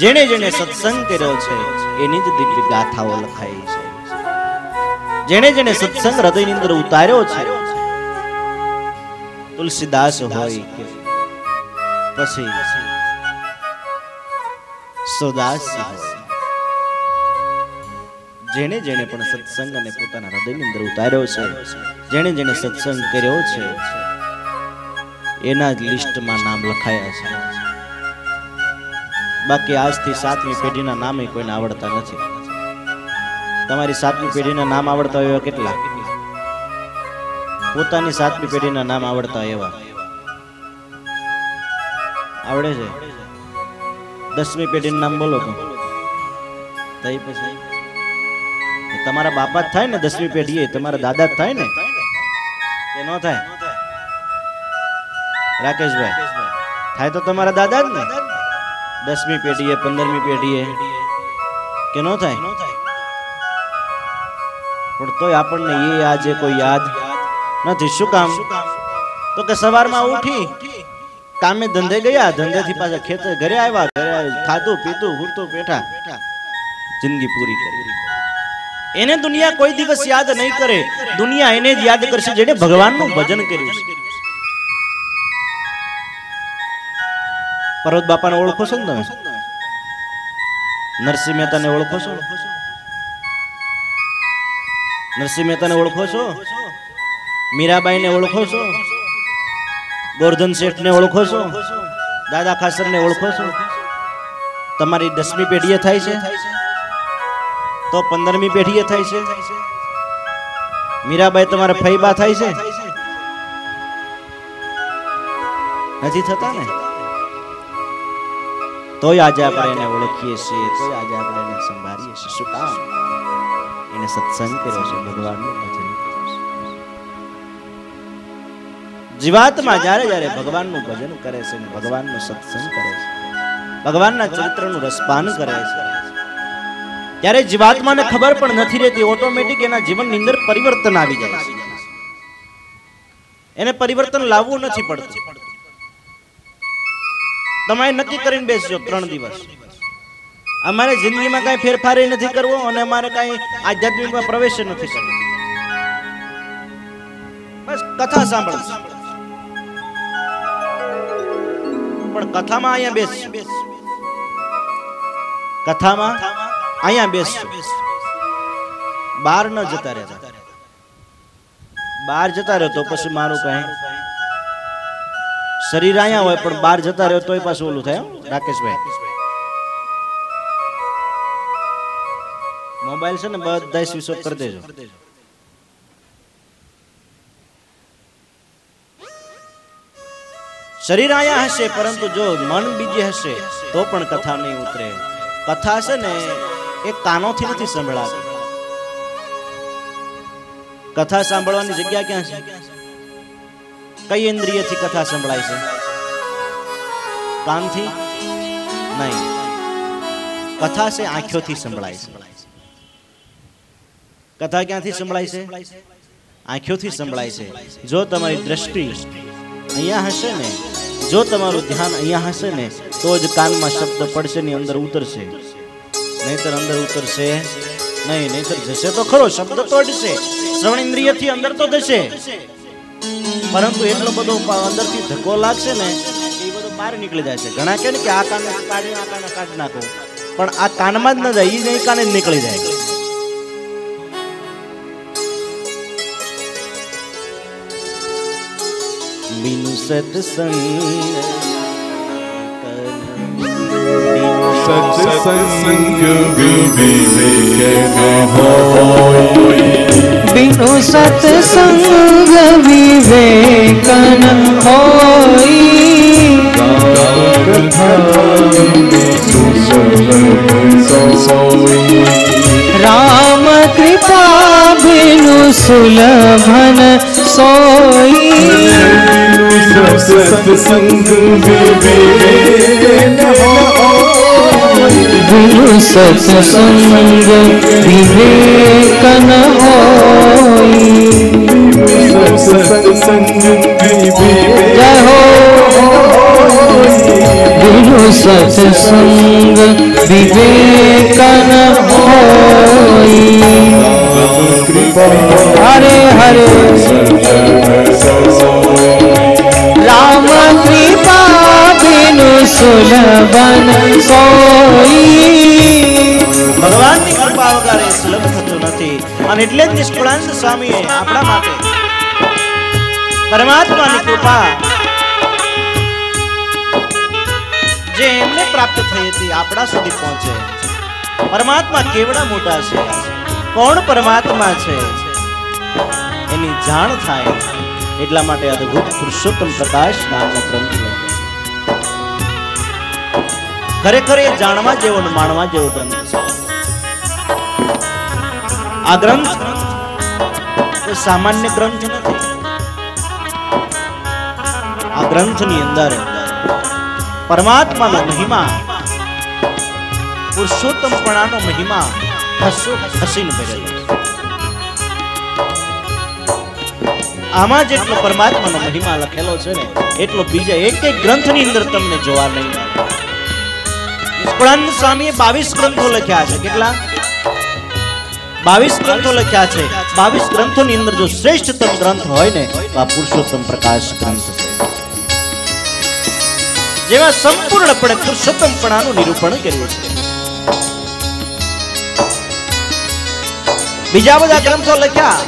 જેણે જેણે સત્સંગ કર્યો છે એની જ દિવ્ય ગાથાઓ લખાઈ છે. જેણે જેણે સત્સંગ હૃદયની અંદર ઉતાર્યો છે, તુલસીદાસ હોય કે પછી સોદાસ હોય, જેણે જેણે પણ સત્સંગ અને પોતાના હૃદયની અંદર ઉતાર્યો છે, જેણે જેણે સત્સંગ કર્યો છે એના જ લિસ્ટમાં નામ લખાયા છે. બાકી આજથી 7મી પેઢીના નામ કોઈને આવડતા નથી. તમારી 7મી પેઢીના નામ આવડતા હોય એવા કેટલા? પોતાની 7મી પેઢીના નામ આવડતા એવા આવડે છે? 10મી પેઢીનું નામ બોલો તો તઈ પછી તમારા બાપા જ થાય ને. 10મી પેઢી તમારા દાદા જ થાય ને, કે ન થાય? રાકેશભાઈ થાય તો તમારા દાદા જ ને. 10મી પેઢીએ 15મી પેઢીએ કે ન થાય? પણ તોય આપણને એ આજે કોઈ યાદ નથી. શું કામ? તો કે સવારમાં ઉઠી કામે ધંધે ગયા, ધંધેથી પાછા ખેતર ઘરે આવ્યા, ઘરે ખાધું પીધું હુતું પેઠા, જિંદગી પૂરી કરી. એને દુનિયા કોઈ દિવસ યાદ નહીં કરે. દુનિયા એને જ યાદ કરશે જેને ભગવાનનું ભજન કર્યું છે. પર્વત બાપાને ઓળખો છો ને તમે? નરસિંહ મહેતાને ઓળખો છો? નરસિંહ મહેતાને ઓળખો છો? મીરાબાઈને ઓળખો છો? ગોરધન શેઠને ઓળખો છો? દાદા ખાસરને ઓળખો છો? તમારી 10મી પેઢીએ થાય છે તો 15મી પેઢીએ થાય છે. મીરાબાઈ તમારા ફઈબા થાય છે? નથી થતા ને. તોય આજે આપણે એને ઓળખીએ છીએ, તોય આજે આપણે એને સંભાળીએ છીએ. શું કામ? એને સત્સંગ કર્યો છે, ભગવાનનું ભજન કર્યું છે. જીવાત્મા જ્યારે જ્યારે ભગવાનનું ભજન કરે છે, ભગવાનનો સત્સંગ કરે છે, ભગવાનના ચરિત્રનું રસપાન કરે છે, ત્યારે જીવાત્માને ખબર પણ નથી રહેતી, ઓટોમેટિક એના જીવનની અંદર પરિવર્તન આવી જાય છે. એને પરિવર્તન લાવવું નથી પડતું. તમે નક્કી કરીને બેસજો 3 દિવસ અમારે જિંદગીમાં કઈ ફેરફાર નથી કરવો અને અમારે કઈ આધ્યાત્મિકમાં પ્રવેશ નથી કરવો. બસ કથા સાંભળો, પણ કથામાં અહીંયા બેસજો, કથામાં અહીંયા બેસજો. બહાર ન જતા રહેતા. બહાર જતા રહો તો પછી મારું કઈ શરીર અહીંયા હોય પણ બહાર જતા રહ્યો તોય પાછું ઓલું થાય. રાકેશભાઈ મોબાઈલ છે ને બધા સ્વિચ ઓફ કરી દેજો. શરીર અહીંયા હશે પરંતુ જો મન બીજે હશે તો પણ કથા નહીં ઉતરે. કથા છે ને એ કાનોથી નથી સંભળાતી. કથા સાંભળવાની જગ્યા ક્યાં છે? કઈ ઇન્દ્રિયથી કથા સંભળાય છે? કાનથી નહીં. કથા છે આંખોથી સંભળાય છે. કથા ક્યાંથી સંભળાય છે? આંખોથી સંભળાય છે. જો તમારી દ્રષ્ટિ અહીંયા હશે ને, જો તમારું ધ્યાન અહીંયા હશે ને તો જ કાનમાં શબ્દ પડશે ને અંદર ઉતરશે, નહીતર અંદર ઉતરશે નહીં. નહીતર જશે તો ખરો, શબ્દ તો અડશે, શ્રવણ ઇન્દ્રિયથી અંદર તો જશે, પરંતુ એટલો બધો અંદરથી ધક્કો લાગશે ને એ બધું બહાર નીકળી જાય છે. ઘણા કહે ને કે આ કાને કાઢી, આ કાને કાઢી નાખો, પણ આ કાનમાં જ ન જાય, એ જ કાને જ નીકળી જાય. बिनु सत्संग सत्संग विवेक न होय, बिनु सत्संग विवेक न होय, राम कृपा बिनु सुलभन सोई सत्संग बिनु सत्संग विवेकन होई जय हो बिनु सत्संग विवेकन होई हरे हरे राम कृपा बिनु सुलभन सोई भगवान की कृपा वगैर सुलभ थતું નથી અને એટલે જ નિષ્કુળાનંદ સ્વામીએ આપણા માટે પરમાત્માની કૃપા જે એમને પ્રાપ્ત થઈ હતી આપણા સુધી પહોંચે. પરમાત્મા કેવડા મોટા છે, કોણ પરમાત્મા છે એની જાણ થાય એટલા માટે અદ્ભુત પુરુષોત્તમ પ્રકાશ નામનો ગ્રંથ લખ્યો. ખરેખર એ જાણવા જેવો ને માણવા જેવો ગ્રંથ છે. આ ગ્રંથ કોઈ સામાન્ય ગ્રંથ નથી. આ ગ્રંથની અંદર પરમાત્માનો મહિમા, પુરુષોત્તમપણાનો મહિમા હસીને ભરેલો. આમાં જેટલો પરમાત્માનો મહિમા લખેલો છે ને એટલો બીજા એક એક ગ્રંથની અંદર તમને જોવા નહીં મળે. નિષ્કુળાનંદ સ્વામીએ 22 ગ્રંથો લખ્યા છે. કેટલા? 22 ગ્રંથો લખ્યા છે. 22 ગ્રંથોની અંદર જો શ્રેષ્ઠતમ ગ્રંથ હોય ને તો આ પુરુષોત્તમ પ્રકાશ ગ્રંથ છે, જેમાં સંપૂર્ણપણે પુરુષોત્તમપણાનું નિરૂપણ કર્યું છે. બીજા બધા ગ્રંથો લખ્યા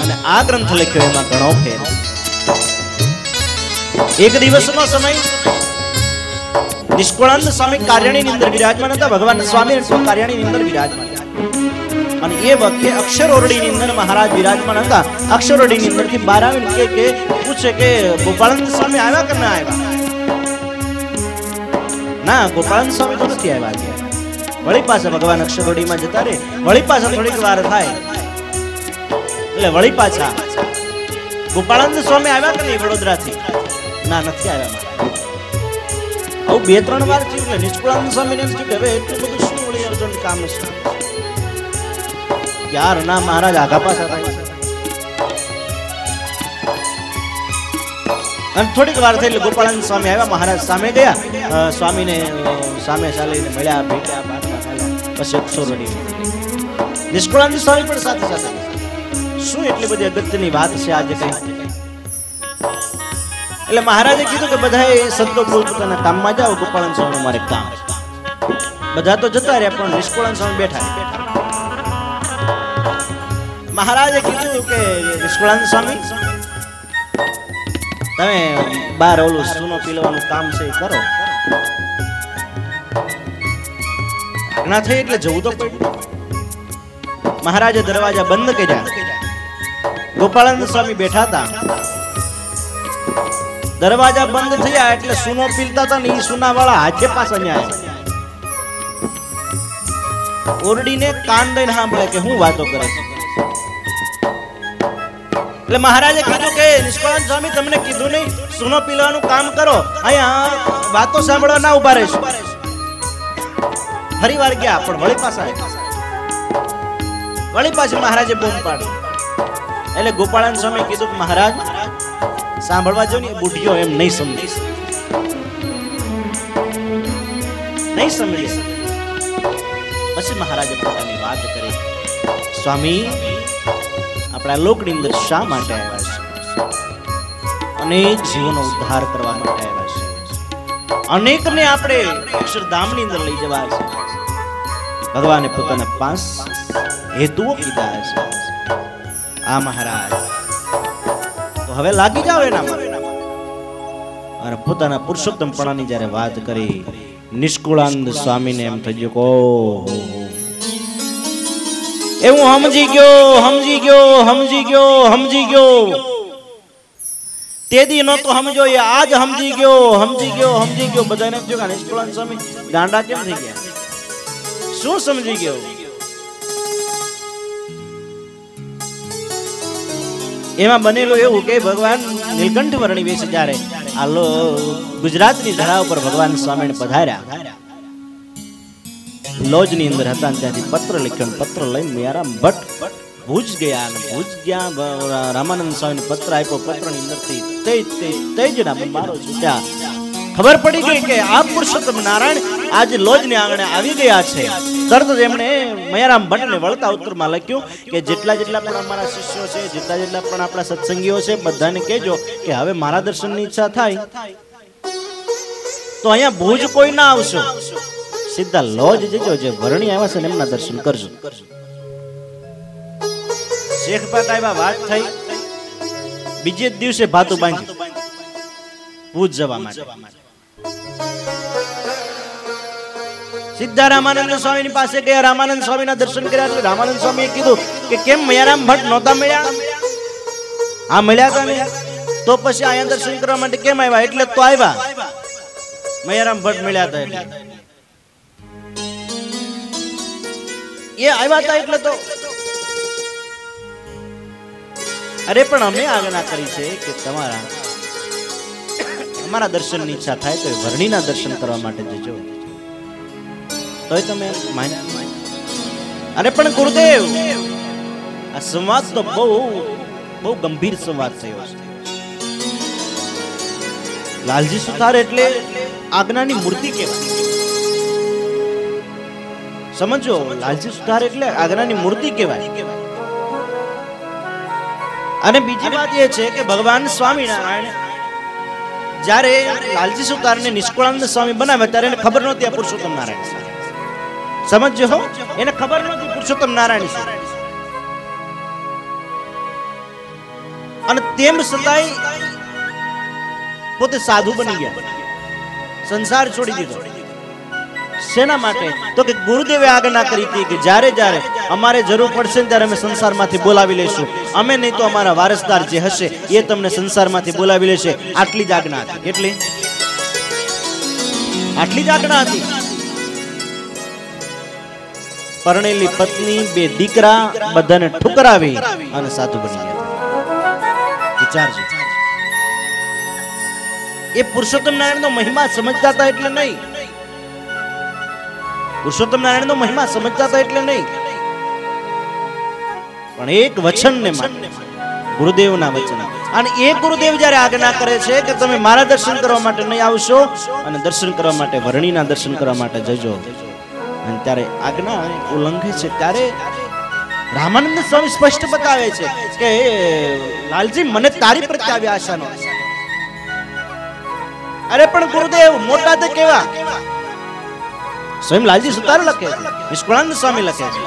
અને આ ગ્રંથ લખ્યો એમાં ઘણો ફેર. એક દિવસનો સમય નિષ્કુળાનંદ સ્વામી કાર્યાણીની અંદર વિરાજમાન હતા. ભગવાન સ્વામી કાર્યાણીની અંદર વિરાજમાન હતા અને એ વખતે અક્ષરોરડીની અંદર મહારાજ વિરાજમાન હતા. અક્ષરોરડીની અંદરથી બહાર આવીને કે પૂછે કે ગોપાળાનંદ સ્વામી આવ્યા કે ના આવ્યા? ના, ગોપાળાનંદ સ્વામી તો નથી આવ્યા. વળી પાછા ભગવાન અક્ષરોરડીમાં જતા રહે. વળી પાછા થોડીક વાર થાય એટલે વળી પાછા ગોપાળાનંદ સ્વામી આવ્યા કે નહીં વડોદરાથી? ના, નથી આવ્યા. આવું 2-3 વાર થયું એટલે નિષ્કુળાનંદ સ્વામીને એમ થયું કે હવે એટલું બધું શું વળી અર્જન્ટ કામ છે યાર. ના, મહારાજ આઘા પાછા થાય. અને થોડીક વાર થઈ એટલે ગોપાળાનંદ સ્વામી આવ્યા. મહારાજ સામે ગયા, સ્વામીને સામે ચાલીને મળ્યા, ભેટ્યા, બાટલા ચાલ્યા. પછી અક્ષરોરડી નિષ્કુળાનંદ સ્વામી પણ સાથે સાથે. શું એટલી બધી અગત્યની વાત છે આજે કઈ? એટલે મહારાજે કીધું કે બધાએ સંતો પોતાના કામમાં જાઓ, ગોપાળાનંદ સ્વામી મારે કામ. બધા તો જતા રહ્યા પણ નિષ્કુળાનંદ સ્વામી બેઠા. મહારાજે કીધું કે નિષ્કુળાનંદ સ્વામી તમે બાર ઓલું સૂનો પીલવાનું કામ છે કરો. ના થઈ એટલે જવું તો પડ્યું. મહારાજે દરવાજા બંધ કર્યા. ગોપાળાનંદ સ્વામી બેઠા હતા. દરવાજા બંધ થયા એટલે સૂનો પીલતા હતા ને એ સૂના વાળા હાથે પાછા ન્યા ઓરડીને કાન દઈને સાંભળે કે હું વાતો કરે છે. એટલે મહારાજે કીધું કે નિષ્કુળાનંદ સ્વામી તમને કીધું નહીં સૂનો પીલવાનું કામ કરો, અહીંયા વાતો સાંભળવા ના ઉભા રહેશો. ફરી વાર ગયા પણ વળી પાછા વળી પાછી મહારાજે બૂમ પાડી. એટલે ગોપાળાનંદ સ્વામી કીધું કે મહારાજ સાંભળવા જો ને બુઢીઓ એમ નહીં સમજી, નહીં સમજી. પછી મહારાજે પોતાની વાત કરી, સ્વામી આપણા લોકની અંદર શા માટે આવ્યા છે? અનેક જીવોનો ઉદ્ધાર કરવા માટે આવ્યા છે. અનેકને આપણે અક્ષરધામની અંદર લઈ જવા છે. ભગવાને પોતાના 5 હેતુઓ કીધા છે. આ મહારાજ તો હવે લાગી જાવ એના અને પોતાના પુરુષોત્તમપણાની જ્યારે વાત કરી નિષ્કુળાનંદ સ્વામીને એમ થઈ ગયું કે ઓહો એ હું સમજી ગયો. तेदी नो तो समझो ये आज समझी गयो बधाने जो का निष्कुळानंद स्वामी गांडा केम થઈ ગયા શું સમજી ગયો એમાં બનેલું એવું કે ભગવાન નીલકંઠ વર્ણી વેશ જ્યારે આલો ગુજરાતની ધરા ઉપર ભગવાન સ્વામીને પધાર્યા લોજની અંદર હતા ત્યાંથી પત્ર લખ્યો પત્ર લઈને મિયારામ ભટ્ટ ભુજ ગયા અને ભુજ ગયા રામાનંદ સ્વામીને પત્ર આપ્યો પત્રની અંદરથી તેજના મારો છૂટ્યા ખબર પડી ગઈ કે આ પુરુષોત્તમ નારાયણ આજ લોજની આંગણે આવી ગયા છે તરત જ એમણે મયારામ ભટ્ટને વળતા ઉત્તરમાં લખ્યું કે જેટલા પણ અમારા શિષ્યો છે જેટલા પણ આપણા સત્સંગીઓ છે બધાને કહેજો કે હવે મારા દર્શનની ઈચ્છા થાય તો અહીંયા ભુજ કોઈ ના આવશો સીધા લોજ જજો જે વર્ણી આવ્યા છે ને એમના દર્શન કરજો શેખ પાટ આવ્યા વાત થઈ બીજે દિવસે ભાતું બાંધી ભુજ જવા માટે સીધા રામાનંદ સ્વામીની પાસે ગયા રામાનંદ સ્વામીના દર્શન કર્યા એટલે રામાનંદ સ્વામીએ કીધું કે કેમ મયારામ ભટ્ટ નહોતા મળ્યા હા મળ્યા હતા ને તો પછી અહીંયા દર્શન કરવા માટે કેમ આવ્યા એટલે તો આવ્યા મયારામ ભટ્ટ મળ્યા હતા એટલે એ આવ્યા હતા એટલે તો અરે પણ અમે આજ્ઞા કરી છે કે અમારા દર્શનની ઈચ્છા થાય તો વર્ણીના દર્શન કરવા માટે જજો તોય તમે અરે પણ ગુરુદેવ આ સંવાદ તો બહુ ગંભીર સંવાદ થયો છે લાલજી સુથાર એટલે આજ્ઞાની મૂર્તિ કહેવાય સમજો લાલજી સુથાર એટલે આજ્ઞાની મૂર્તિ કહેવાય અને બીજી વાત એ છે કે ભગવાન સ્વામિનારાયણ જ્યારે લાલજી સુતારને નિષ્કુળાનંદ સ્વામી બનાવ્યા ત્યારે એને ખબર નહોતી આ પુરુષોત્તમ નારાયણ સમજો હો એને ખબર નહોતી પુરુષોત્તમ નારાયણ છે અને તેમ છતાંય પોતે સાધુ બની ગયા સંસાર છોડી દીધો શેના માટે તો કે ગુરુદેવે આજ્ઞા કરી હતી કે જ્યારે અમારે જરૂર પડશે ને ત્યારે અમે સંસારમાંથી બોલાવી લઈશું અમે નહીં તો અમારા વારસદાર જે હશે એ તમને સંસારમાંથી બોલાવી લેશે આટલી જ આજ્ઞા હતી કેટલી આટલી જ આજ્ઞા હતી પરણેલી પત્ની બે દીકરા બધાને ઠુકરાવી અને સાધુ બની ગયા વિચારજો એ પુરુષોત્તમ નારાયણનો મહિમા સમજતા હતા એટલે નહીં પુરુષોત્તમ નારાયણનો મહિમા સમજતા હતા એટલે નહીં પણ એક વચનને માને ગુરુદેવના વચન અને એ ગુરુદેવ જ્યારે આજ્ઞા કરે છે કે તમે મારા દર્શન કરવા માટે નહીં આવશો અને દર્શન કરવા માટે વર્ણીના દર્શન કરવા માટે જજો અને ત્યારે આજ્ઞા ઉલ્લંઘે છે ત્યારે રામાનંદ સ્વામી સ્પષ્ટ બતાવે છે કે લાલજી મને તારી પ્રત્યે આવી આશા નથી અરે પણ ગુરુદેવ મોટા તો કેવા સ્વયં લાલજી સુતાર લખે છે નિષ્કુળાનંદ સ્વામી લખે છે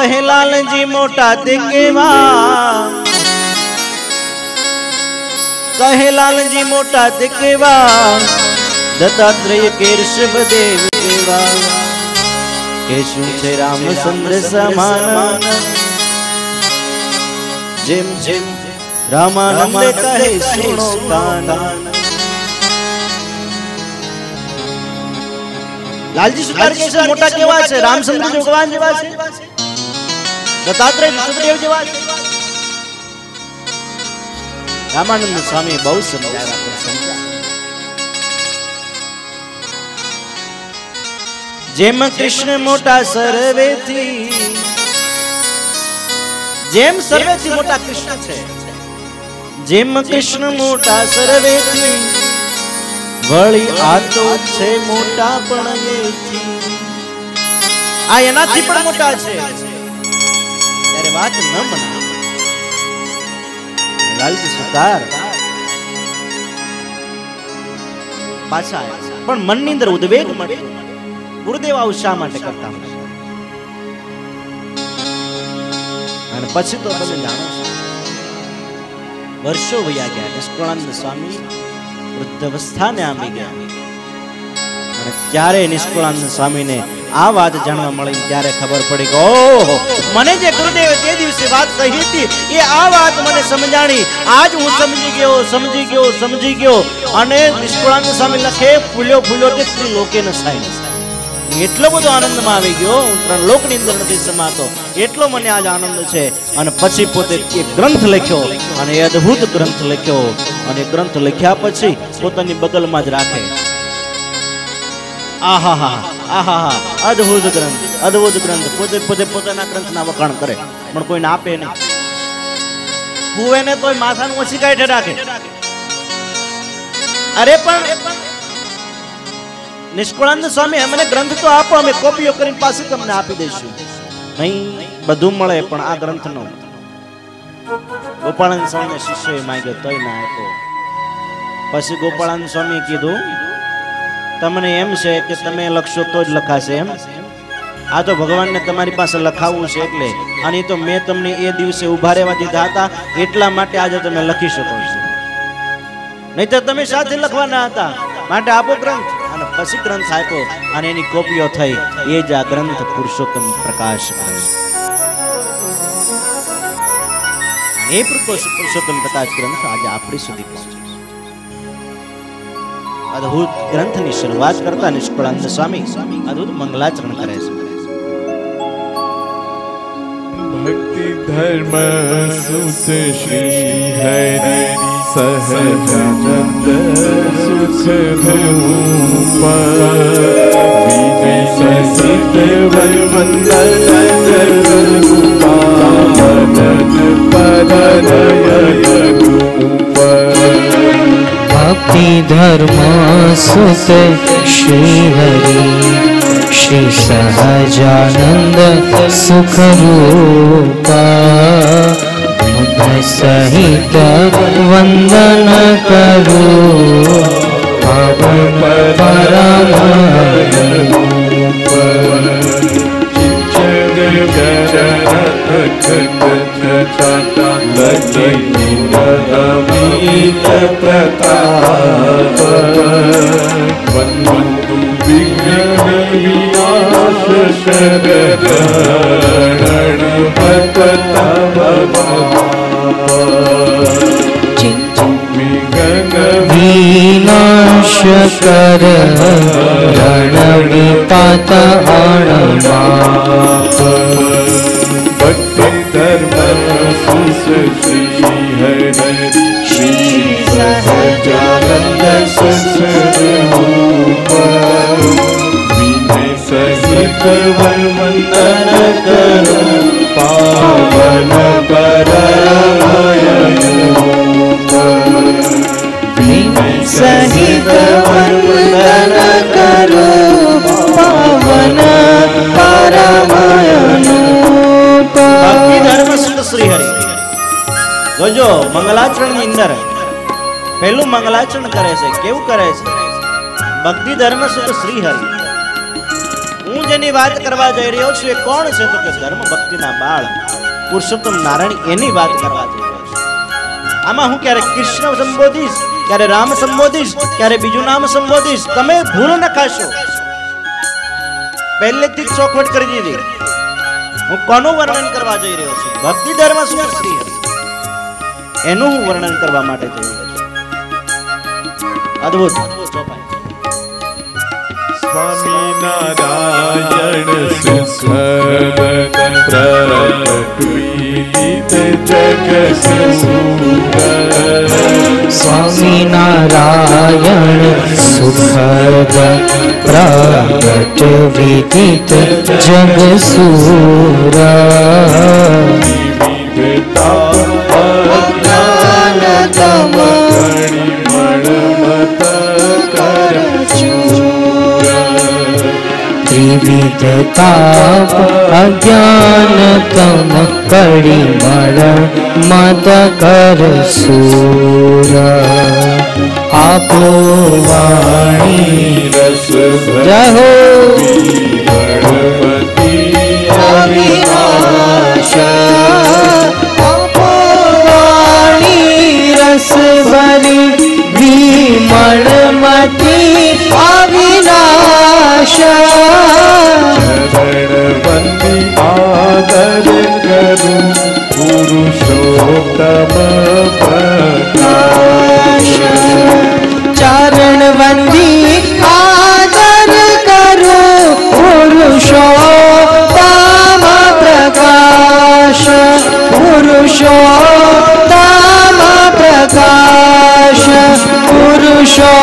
કહે લાલજી મોટા તે કેવા કહે લાલજી મોટા તે કેવા દત્તાત્રેય કેશવદેવ કેવા કે શું છે રામચંદ્ર સમાન જેમ જેમ રામાનંદ કહે સુનો કાન લાલજી સુતાર કે છે મોટા કેવા છે રામચંદ્ર ભગવાન જેવા છે દત્તાત્રેય કેશવદેવ જેવા છે રામાનંદ સ્વામી બહુ સમજાવ્યા પણ સમજાવ્યા જેમ કૃષ્ણ મોટા સર્વેથી જેમ સર્વેથી મોટા કૃષ્ણ છે જેમ કૃષ્ણ મોટા સર્વેથી વળી આ તો છે મોટા પણ એથી આ એનાથી પણ મોટા છે ત્યારે વાત ન મનાય લાલજી સુતાર પાછા આવ્યા પણ મનની અંદર ઉદ્વેગ મળ્યો ગુરુદેવ આવું શા માટે કરતા અને પછી તો તમે જાણો છો વર્ષો વયા ગયા નિષ્કુળાનંદ સ્વામી વૃદ્ધાવસ્થાને આવી ગયા અને ત્યારે નિષ્કુળાનંદ સ્વામીને આ વાત જાણવા મળી ત્યારે ખબર પડી કે ઓહો મને જે ગુરુદેવે તે દિવસે વાત કહી હતી એ આ વાત મને સમજાણી. આજ હું સમજી ગયો અને નિષ્કળાંક સ્વામી લખે ફૂલ્યો તે ત્રિલોકે નસાય. એટલો બધો આનંદમાં આવી ગયો હું ત્રણ લોકની અંદર નથી સમાતો એટલો મને આજ આનંદ છે. અને પછી પોતે એક ગ્રંથ લખ્યો અને એ અદ્ભુત ગ્રંથ લખ્યો અને ગ્રંથ લખ્યા પછી પોતાની બગલમાં જ રાખે. આહાહા અદ્ભુત ગ્રંથ પોતાના ગ્રંથના વખાણ કરે પણ કોઈને આપે નહીં. હુએ ને તોય માથાનું ઓછી કાઢે રાખે. અરે પણ નિષ્કળાનંદ સ્વામી અમને ગ્રંથ તો આપો અમે કોપીઓ કરીને પાછી તમને આપી દઈશું. નહીં બધું મળે પણ આ ગ્રંથ નો. ગોપાળાનંદ સ્વામી શિષ્યોએ માંગ્યો તોય ના આપ્યો. પછી ગોપાળાનંદ સ્વામી કીધું તમને એમ છે કે તમે લખશો તો જ લખાશે એમ? આ તો ભગવાનને તમારી પાસે લખાવવું છે એટલે. અને તો મેં તમને એ દિવસે ઉભા રહેવા દીધા હતા એટલા માટે આજે તમે લખી શકો છો. નહીં તો તમે સાથે લખવાના હતા. માટે આપો ગ્રંથ. અને પછી ગ્રંથ આપ્યો અને એની કોપીઓ થઈ. એ જ આ ગ્રંથ પુરુષોત્તમ પ્રકાશ એ પુરુષોત્તમ પ્રકાશ ગ્રંથ આજે આપણી સુધી પહોંચ્યો. અદ્ભુત ગ્રંથની શરૂઆત કરતા નિષ્કળાનંદ સ્વામી અદ્ભુત મંગલાચરણ કરે છે. ભક્તિ ધર્મ સુત શ્રી હરિ સહજાનંદ સુખ ભૂપ વિજય સિદ્ધ भक्ति धर्म सुत श्री हरि श्री सहजानंद सुख रूपा सहित वंदन करूं पवन परम प्रताप वंदु विघ्न विनाश शरण विनाश कर रण विपात अणमाप भक्ति धर्म श्री हरि श्री सहजानंद सुस्वरूप विनय सहित वंदन करो पावन परमयूप विनय सहित वंदन करो पावन परमयूप भक्ति धर्म सुत श्री हरि. જોજો મંગલાચરણ ની અંદર પહેલું મંગલાચરણ કરે છે. કેવું કરે છે? ભક્તિ ધર્મ સુત શ્રી હરિ. હું જેની વાત કરવા જઈ રહ્યો છું એ કોણ છે? તો કે ધર્મ ભક્તિના બાળ પુરુષોત્તમ નારાયણ એની વાત કરવા જઈ રહ્યો છું. આમાં હું ક્યારે કૃષ્ણ સંબોધીશ, ક્યારે રામ સંબોધીશ, ક્યારે બીજું નામ સંબોધીશ. તમે ભૂલ ન ખાશો. પહેલેથી જ ચોખવટ કરી દીધી. હું કોનું વર્ણન કરવા જઈ રહ્યો છું? ભક્તિ ધર્મ સુત શ્રી હરિ એનું હું વર્ણન કરવા માટે જઈ રહ્યો છું. અદ્ભુત स्वामी नारायण सुखद प्रकटीत जग सूर स्वामी नारायण सुखद प्रकट विदित जग सूर विविध ताप अज्ञान तम कड़ी मण मत कर सूर आपो वाणी रस जहो अविनाश आपो वाणी रस भरी विमल मती अविनाश प्रकाश चरण वंदी आदर करो पुरुषोत्तम प्रकाश पुरुषोत्तम प्रकाश पुरुषोत्तम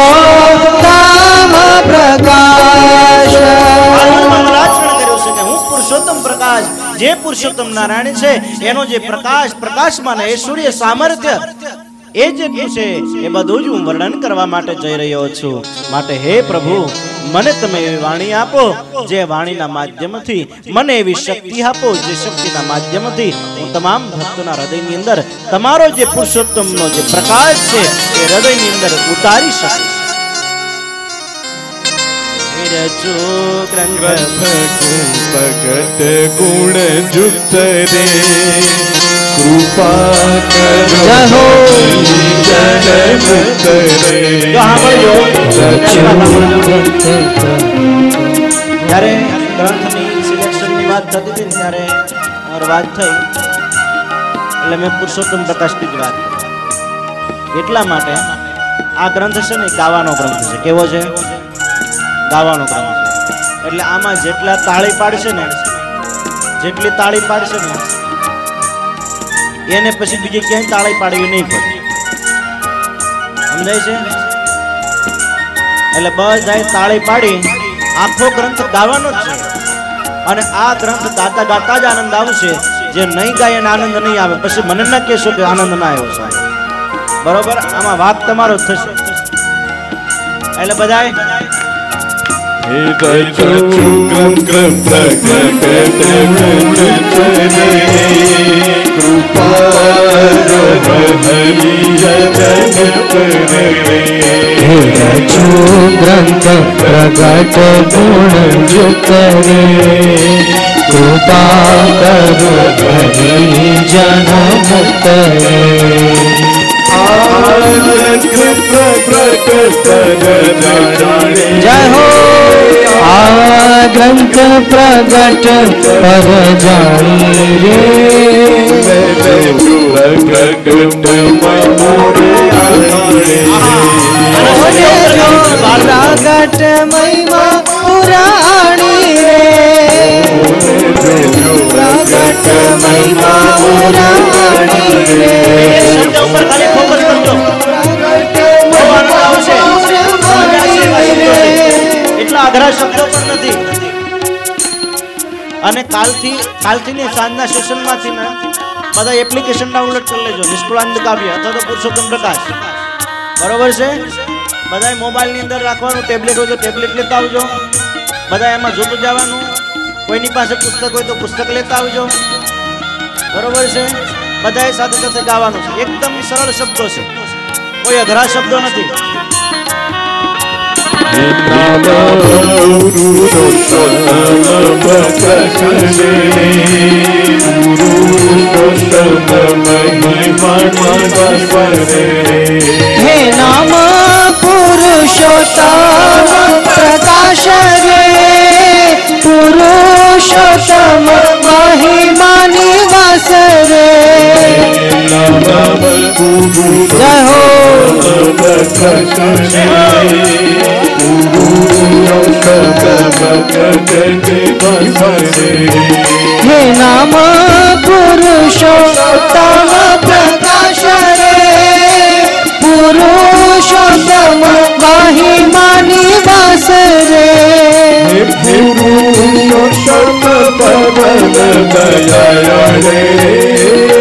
प्रकाश પુરુષોત્તમ પ્રકાશ જે પુરુષોત્તમ નારાયણ છે એનો જે પ્રકાશ પ્રકાશમાં ઐશ્વર્ય સામર્થ્ય એ જેટલું છે એ બધું જ હું વર્ણન કરવા માટે જઈ રહ્યો છું. માટે હે પ્રભુ મને તમે એવી વાણી આપો જે વાણીના માધ્યમથી મને એવી શક્તિ આપો જે શક્તિના માધ્યમથી હું તમામ ભક્તોના હૃદયની અંદર તમારો જે પુરુષોત્તમનો જે પ્રકાશ છે એ હૃદયની અંદર ઉતારી શકું. भगत गुण युक्त रे कृपा करो जनमुक्त रे જ્યારે ગ્રંથની સિલેક્શનની વાત થતી હતી ત્યારે મારી વાત થઈ એટલે મેં પુરુષોત્તમ પ્રકાશની જ વાત કરી. એટલા માટે આ ગ્રંથ છે ને ગાવાનો ગ્રંથ છે. કેવો છે? ગાવાનો ગ્રંથ છે. એટલે આમાં જેટલા તાળી પાડશે ને જેટલી તાળી પાડશે ને એને પછી બીજી ક્યાંય તાળી પાડવી નહીં પડે. સમજાય છે? એટલે બધાય તાળી પાડી આખો ગ્રંથ ગાવાનો જ છે. અને આ ગ્રંથ ગાતા ગાતા જ આનંદ આવશે. જે નહીં ગાય એને આનંદ નહીં આવે. પછી મને ન કહેશો કે આનંદ ના આવ્યો સાહેબ. બરોબર? આમાં વાક તમારો જ થશે. એટલે બધાય ग्रंथ प्रकट गुण युक्त रे कृपा करो हरि जन मुक्त रे जय हो आ ग्रंथ प्रकट पर जानी रे प्रकट महिमा पुराणी रे प्रकट महिमा पुराणी रे એટલા અઘરા શબ્દો પણ નથી. અને કાલથી ને સાંજના સેશનમાંથી ને બધા એપ્લિકેશન ડાઉનલોડ કરી લેજો. નિષ્કુળાનંદ કાવ્ય અથવા તો પુરુષોત્તમ પ્રકાશ. બરોબર છે? બધા મોબાઈલની અંદર રાખવાનું. ટેબ્લેટ હોય તો ટેબ્લેટ લેતા આવજો. બધા એમાં જોતું જવાનું. કોઈની પાસે પુસ્તક હોય તો પુસ્તક લેતા આવજો. બરોબર છે? બધા સાથે સાથે ગાવાનું છે. એકદમ સરળ શબ્દો છે. કોઈ અઘરા શબ્દો નથી. हे नाम पुरुषोत्तम प्रकाश रे पुरुषोत्तम महिमा निवास रे जय हो हे नाम पुरुषोत्तम प्रकाश रे पुरुषोत्तम महिमा निवास रे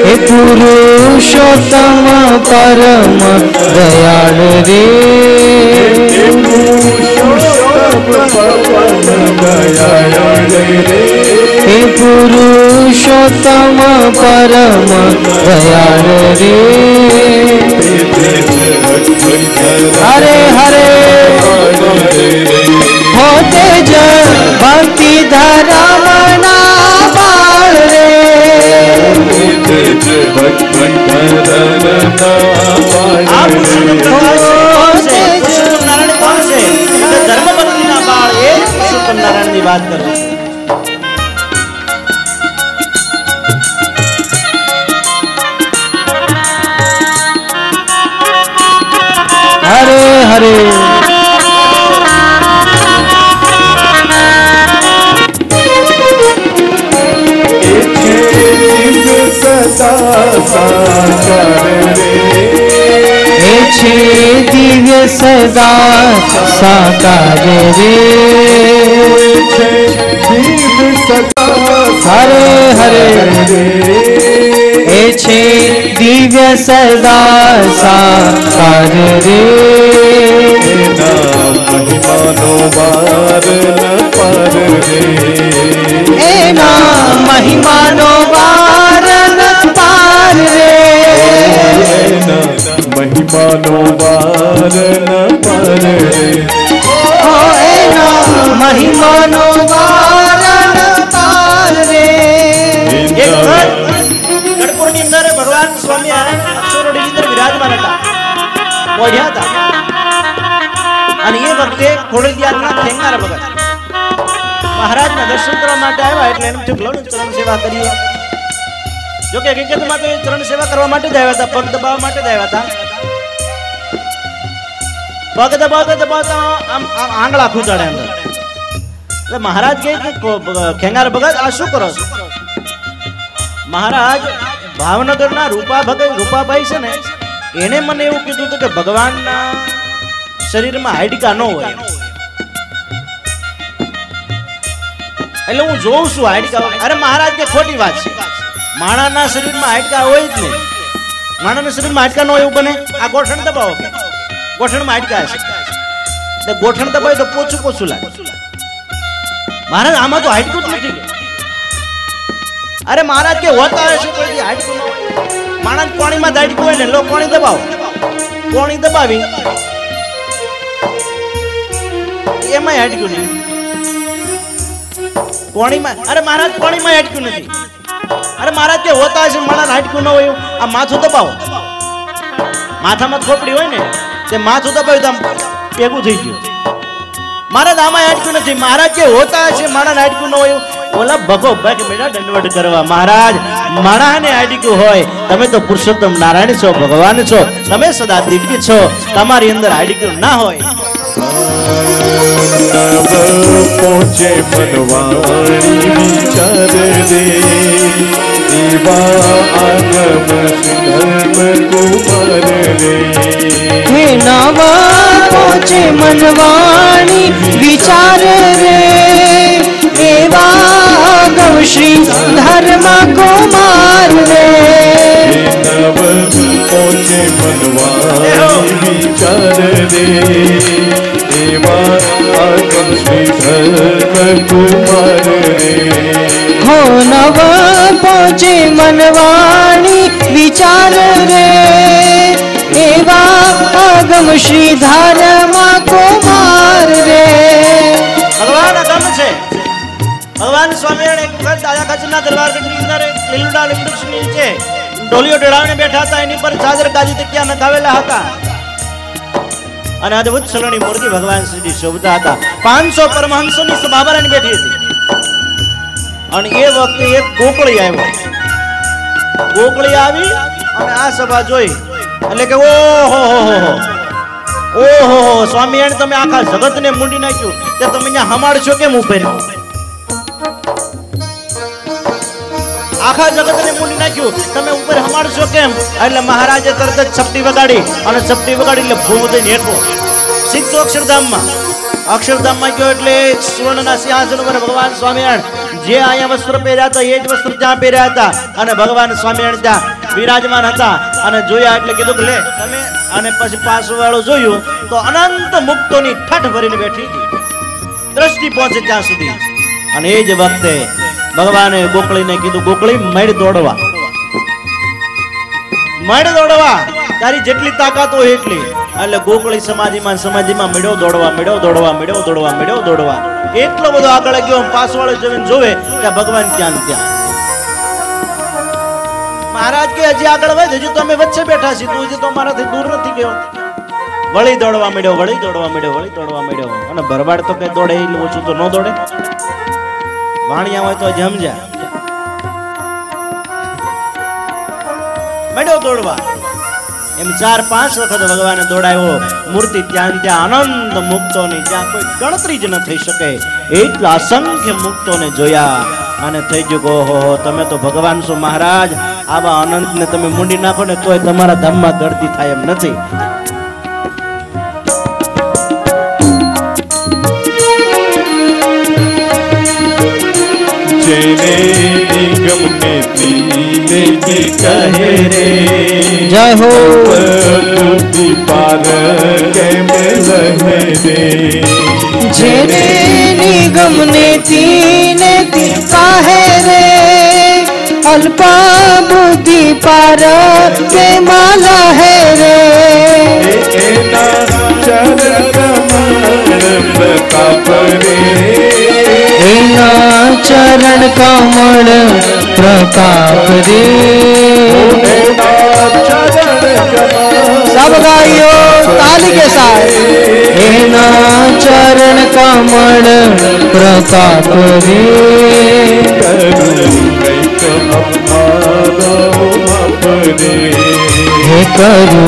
हे पुरुषोत्तम परम दयाल रे हे पुरुषोत्तम परम दयाल रे हरे हरे होते जय भक्ति धर्म ना बाल रे નારાયણ ની વાત કરો. हरे दिव्य सदा साकार रे हरे हरे छे दिव्य सदा साकार रे महिमानो वार न पर रे एना महिमानो वार न पार रे महिमानो वार न पर रे ओ एना महिमानो वार न पार रे एक ગઢપુરની અંદર ભગવાન સ્વામિનારાયણ અક્ષરોની અંદર વિરાજમાન હતા બોલ્યા હતા અને એ વખતે ખોડલદિયાના ખેંગાર ભગત મહારાજના દર્શન કરવા માટે આવ્યા એટલે એમ થયું લઉં ચરણ સેવા કરીએ જો કે હકીકતમાં તો એ ચરણ સેવા કરવા માટે જ આવ્યા હતા પગ દબાવવા માટે જ આવ્યા હતા પગ દબાવતા દબાવતા આમ આંગળા ખૂંચાડે અંદર એટલે મહારાજ કહે કે ખેંગાર ભગત આ શું કરો છો महाराज भावनगरना रूपाभाई से ने एने मने एवं कीधुं हतुं के भगवानना शरीरमां हाडका न होय એટલે હું જોઉં છું હાડકા અરે મહારાજ કે ખોટી વાત છે માણાના શરીરમાં હાડકા હોય જ નહીં માણાના શરીરમાં હાડકા ન હોય એવું બને આ ગોઠણ દબાવો કે ગોઠણમાં હાડકા હશે તો ગોઠણ દબાવે તો પોચું પોચું લાગે મહારાજ આમાં તો હાડકું જ નથી કે अरे महाराज के होता है कोई हाडकू न माणस पानी में हाडकू है ने लो पानी दबाओ पानी दबावी एमां हाडकू नहीं पानी में अरे महाराज पानी में हाडकू नहीं अरे महाराज के होता है माणस हाडकू न होय आ माथुं दबाओ माथा में खोपड़ी होय ने ते माथुं दबावी तो भेगुं थई गयुं महाराज आमां हाडकू नहीं महाराज के होता है माणस हाडकू न होय बोला भगो भग मेरा दंडवट करवा महाराज माणा ने हाडकू होय तमे तो पुरुषोत्तम नारायण छो भगवान छो तमे सदा दिव्य छो तमारी अंदर हाडकू ना होय नव पहुंचे मनवाणी विचार रे एवा आगम धर्म कुमार रे हे नव पहुंचे मनवाणी विचार रे एवा गौ श्री धर्म कुमार रे नव पहुंचे मनवाणी विचार रे एवा आगम श्री धर्म कुमार रे हो नव पहुंचे मनवाणी विचार रे एवा आगम श्री धर्म कुमार रे भगवान अगम छे भगवान स्वामिनारायण एक वखत दादा खचना दरबार गढ़ની અંદર લીલુડા વૃક્ષની નીચે ઢોલિયો ઢળાવીને બેઠા હતા એની પર ચાદર ગાદી તકિયા નખાવેલા હતા અને અદ્ભુત સલણી મૂર્તિ ભગવાન શ્રીજી શોભતા હતા 500 પરમહંસોની સભા ભરાઈને બેઠી હતી અને એ વખતે એક ગોકળી આવ્યો ગોકળી આવી અને આ સભા જોઈ એટલે કે ઓહો સ્વામિનારાયણ તમે આખા જગતને મૂંડી નાખ્યું કે તમે અહીંયા હમાડશો કેમ ઉપર આખા જગતને મૂંડી નાખ્યું તમે ઉપર હમાડશો કેમ એટલે મહારાજે તરત જ છપટી વગાડી અને છપટી વગાડી એટલે ભૂમ દઈને હેઠો સીધો અક્ષરધામમાં ગયો એટલે સુવર્ણના સિંહાસન ઉપર ભગવાન સ્વામિનારાયણ જે અહીંયા વસ્ત્ર પહેર્યા હતા એ જ વસ્ત્ર ત્યાં પહેર્યા હતા અને ભગવાન સ્વામિનારાયણ ત્યાં વિરાજમાન હતા અને જોયા એટલે કીધું કે લે તમે અને પછી પાછું વાળો જોયું તો અનંત મુક્તોની ઠઠ ભરીને બેઠી હતી દ્રષ્ટિ પહોંચે ત્યાં સુધી અને એ જ વખતે ભગવાને ગોકળીને કીધું ગોકળી મડ દોડવા તારી જેટલી તાકાત હોય એટલી એટલે ગોકળી સમાધિમાં મેળો દોડવા એટલો બધો આગળ ગયો પાછો વાળો જમીન જોવે કે ભગવાન ત્યાં ત્યાં મહારાજ કે હજી આગળ વધ હજી તો અમે વચ્ચે બેઠા છીએ તું હજી તો મારાથી દૂર નથી ગયો વળી દોડવા મળ્યો અને ભરવાડ તો કઈ દોડે એટલું ઓછું તો ન દોડે વાણિયા હોય તો સમજ્યા મળ્યો દોડવા એમ 4-5 વખત ભગવાને દોડાવ્યો મૂર્તિ ત્યાં ત્યાં આનંદ મુક્તોની જ્યાં કોઈ ગણતરી જ ન થઈ શકે એટલા અસંખ્ય મુક્તોને જોયા અને થઈ ગયું ઓહો તમે તો ભગવાન છો મહારાજ આવા અનંતને તમે મૂંડી નાખો ને તોય તમારા ધામમાં ગળતી થાય એમ નથી જેને નિગમ ને તીને કી કહે રે જય હો બુદ્ધિ પાર કેમ રહે રે જેને નિગમ ને તીને કહે રે અલ્પા બુદ્ધિ પાર કે માલા હે રે એના ચરણ કમળ પ્રતાપ રે એના ચરણ કમળ પ્રતાપ રે सब गाइयो ताली के साथ एना चरण कमल प्रताप रे हे करू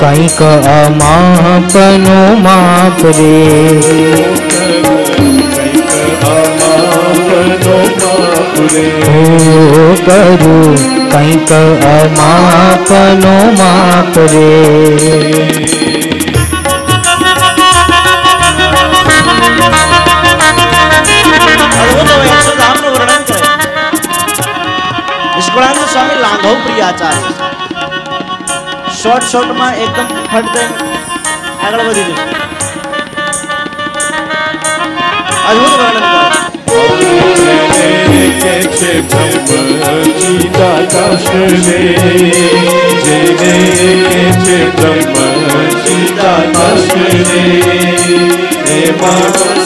कईक अमापनो माप रे करू कईक अमापनो माप रे स्वामी लाघव प्रिय आचार्य शॉर्ट में एकदम फट दे आगे बढ़ी दे अद्भुत वर्णन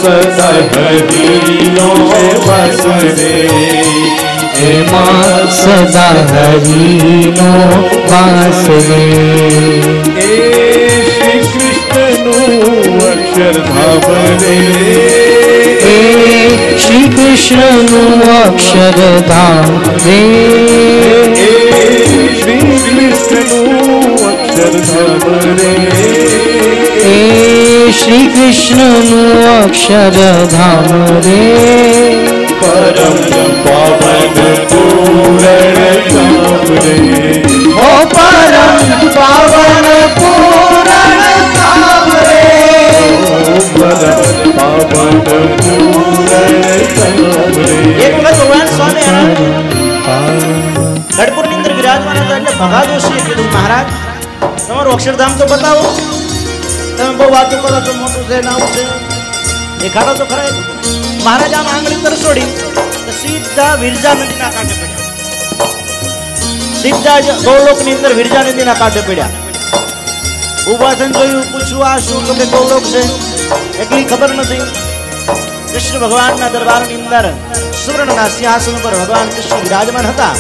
सदा हरिनो बस रे सदा हरिनो वास रे श्री कृष्ण अक्षरधाम रे श्री कृष्ण अक्षरधाम रे श्री कृष्ण अक्षरधाम रे श्री कृष्ण अक्षरधाम रे परम पावन पूरण धाम रे ओ परम पावन पूरण धाम रे परम पावन पूरण धाम रे एक वक्त भगवान स्वामी गढ़पुर ની અંદર વિરાજમાન હતા એટલે ભગાદોશીએ કીધું મહારાજ તમારું અક્ષરધામ તો બતાવો તમે બહુ વાતો કરો છો મોટું છે નાવું છે દેખાડો તો ખરા महाराज आम आंगળી पर छोड़ी तो सीधा विरजा नदी ना कांठे पड्या सीधा गौलोक ની અંદર વિરજા નદી ના કાંઠે પડ્યા ઉભા થઈને જોયું પૂછ્યું આ શું કે ગૌલોક છે એટલી ખબર નથી કૃષ્ણ ભગવાનના દરબારની અંદર સુવર્ણના સિંહાસન પર ભગવાન કૃષ્ણ વિરાજમાન હતા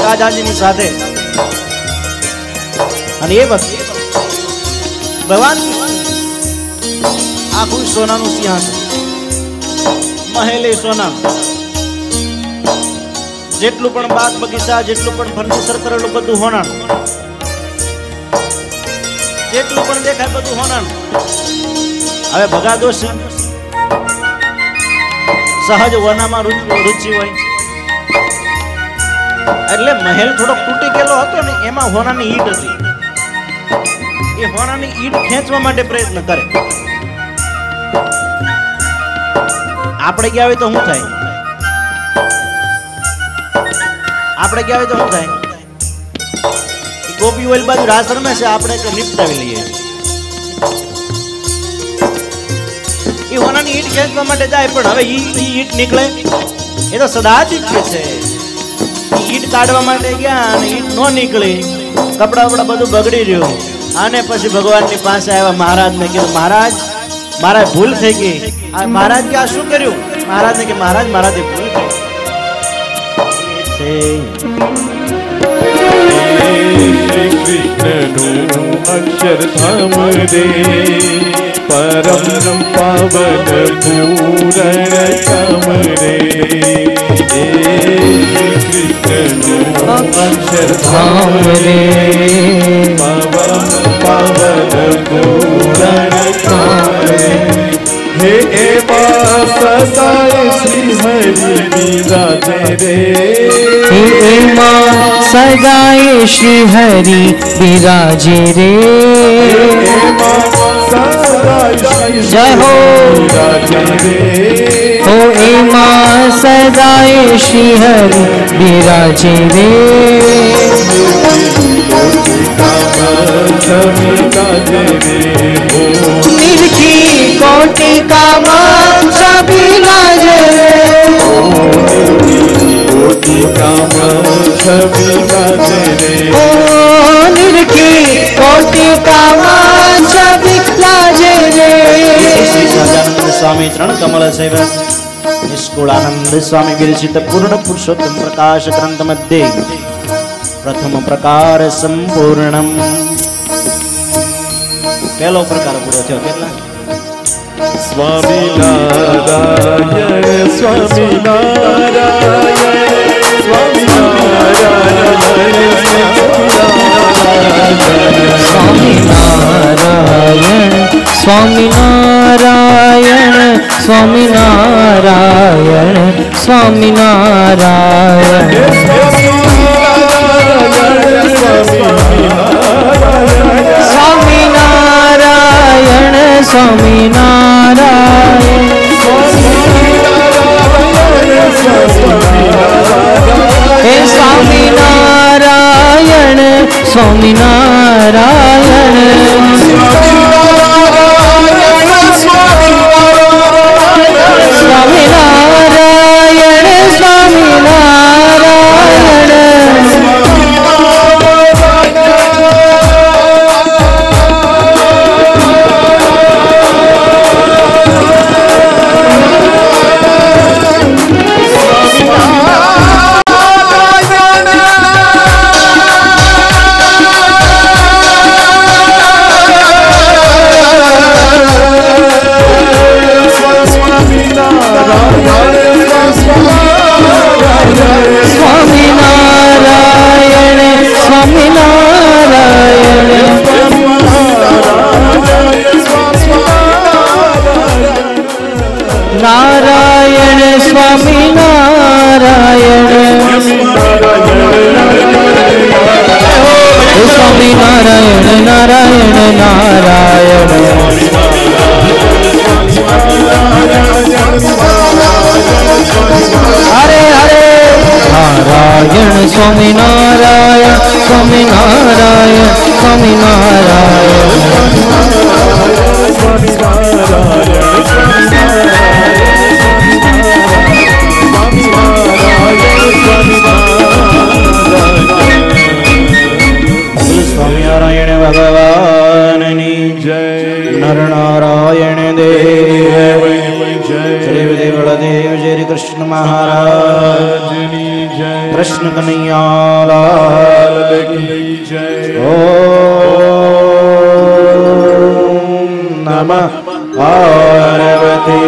રાજાજીની સાથે અને એ વખતે ભગવાન આખું સોનાનું સિંહાસન મહેલે સોના જેટલું પણ બાગ બગીચા જેટલું પણ ફર્નિચર કરેલું બધું હોનાનું જેટલું પણ દેખાય બધું હોનાનું હવે ભગાદોશી સહજ વનામાં રુચિ હોય એટલે મહેલ થોડોક તૂટી ગયેલો હતો ને એમાં હોનાની ઈંટ હતી એ હોનાની ઈંટ ખેંચવા માટે પ્રયત્ન કરે આપણે ગયા હોય તો શું થાય આપણે ગયા હોય તો શું થાય ગોપી ઓલ બાજુ રાસ રમે છે આપણે કે નિપટાવી લઈએ એ હોનાની ઈંટ ખેંચવા માટે જાય પણ હવે ઈ ઈંટ નીકળે એ તો સદાજીત કે છે ઈંટ કાઢવા માટે ગયા અને ઈંટ નો નીકળી કપડા બપડા બધું બગડી રહ્યું અને પછી ભગવાનની પાસે આવ્યા મહારાજને કીધું મહારાજ મારા ભૂલ થઈ ગઈ महाराज क्या शू कर्યું महाराज ने के महाराज मारा दे भूल गई श्री कृष्ण अक्षरधाम रे परम पावन पूरण धाम रे कृष्ण अक्षरधाम रे पावन पावन पूरण काम रे हे मां सदाए श्री हरि विराजे रे हे मां सदाए श्री हरि विराजे रे जय हो ओ हे मां सदाए श्री हरि विराजे रे निर्खी कोटि का मान सभी लाजे कोटि का मान सभी लाजे ओ निर्खी कोटि का मान सभी लाजे रे श्री सदानंद स्वामी चरण कमल सेवक निष्कुलानंद स्वामी विरचित पूर्ण पुरुषोत्तम प्रकाश ग्रंथ मध्ये प्रथम प्रकार संपूर्णम पहलो प्रकार पूरो थयो केटला स्वामी नारायण स्वामी नारायण स्वामी नारायण स्वामी नारायण स्वामी नारायण स्वामी नारायण स्वामी नारायण स्वामी नारायण स्वामी नारायण हे स्वामी नारायण स्वामी नारायण स्वामी नारायण स्वामी नारायण स्वामी नारायण स्वामी नारायण नारायण स्वामी नारायण स्वामी नारायण नारायण नारायण हरे हरे नारायण स्वामी नारायण स्वामी नारायण स्वामी नारायण स्वामी नारायण भगवान जय नर नारायण देव श्री देव बलदेव श्री कृष्ण महाराज जय कृष्ण कन्हैया लाल की जय ओम नमः पार्वती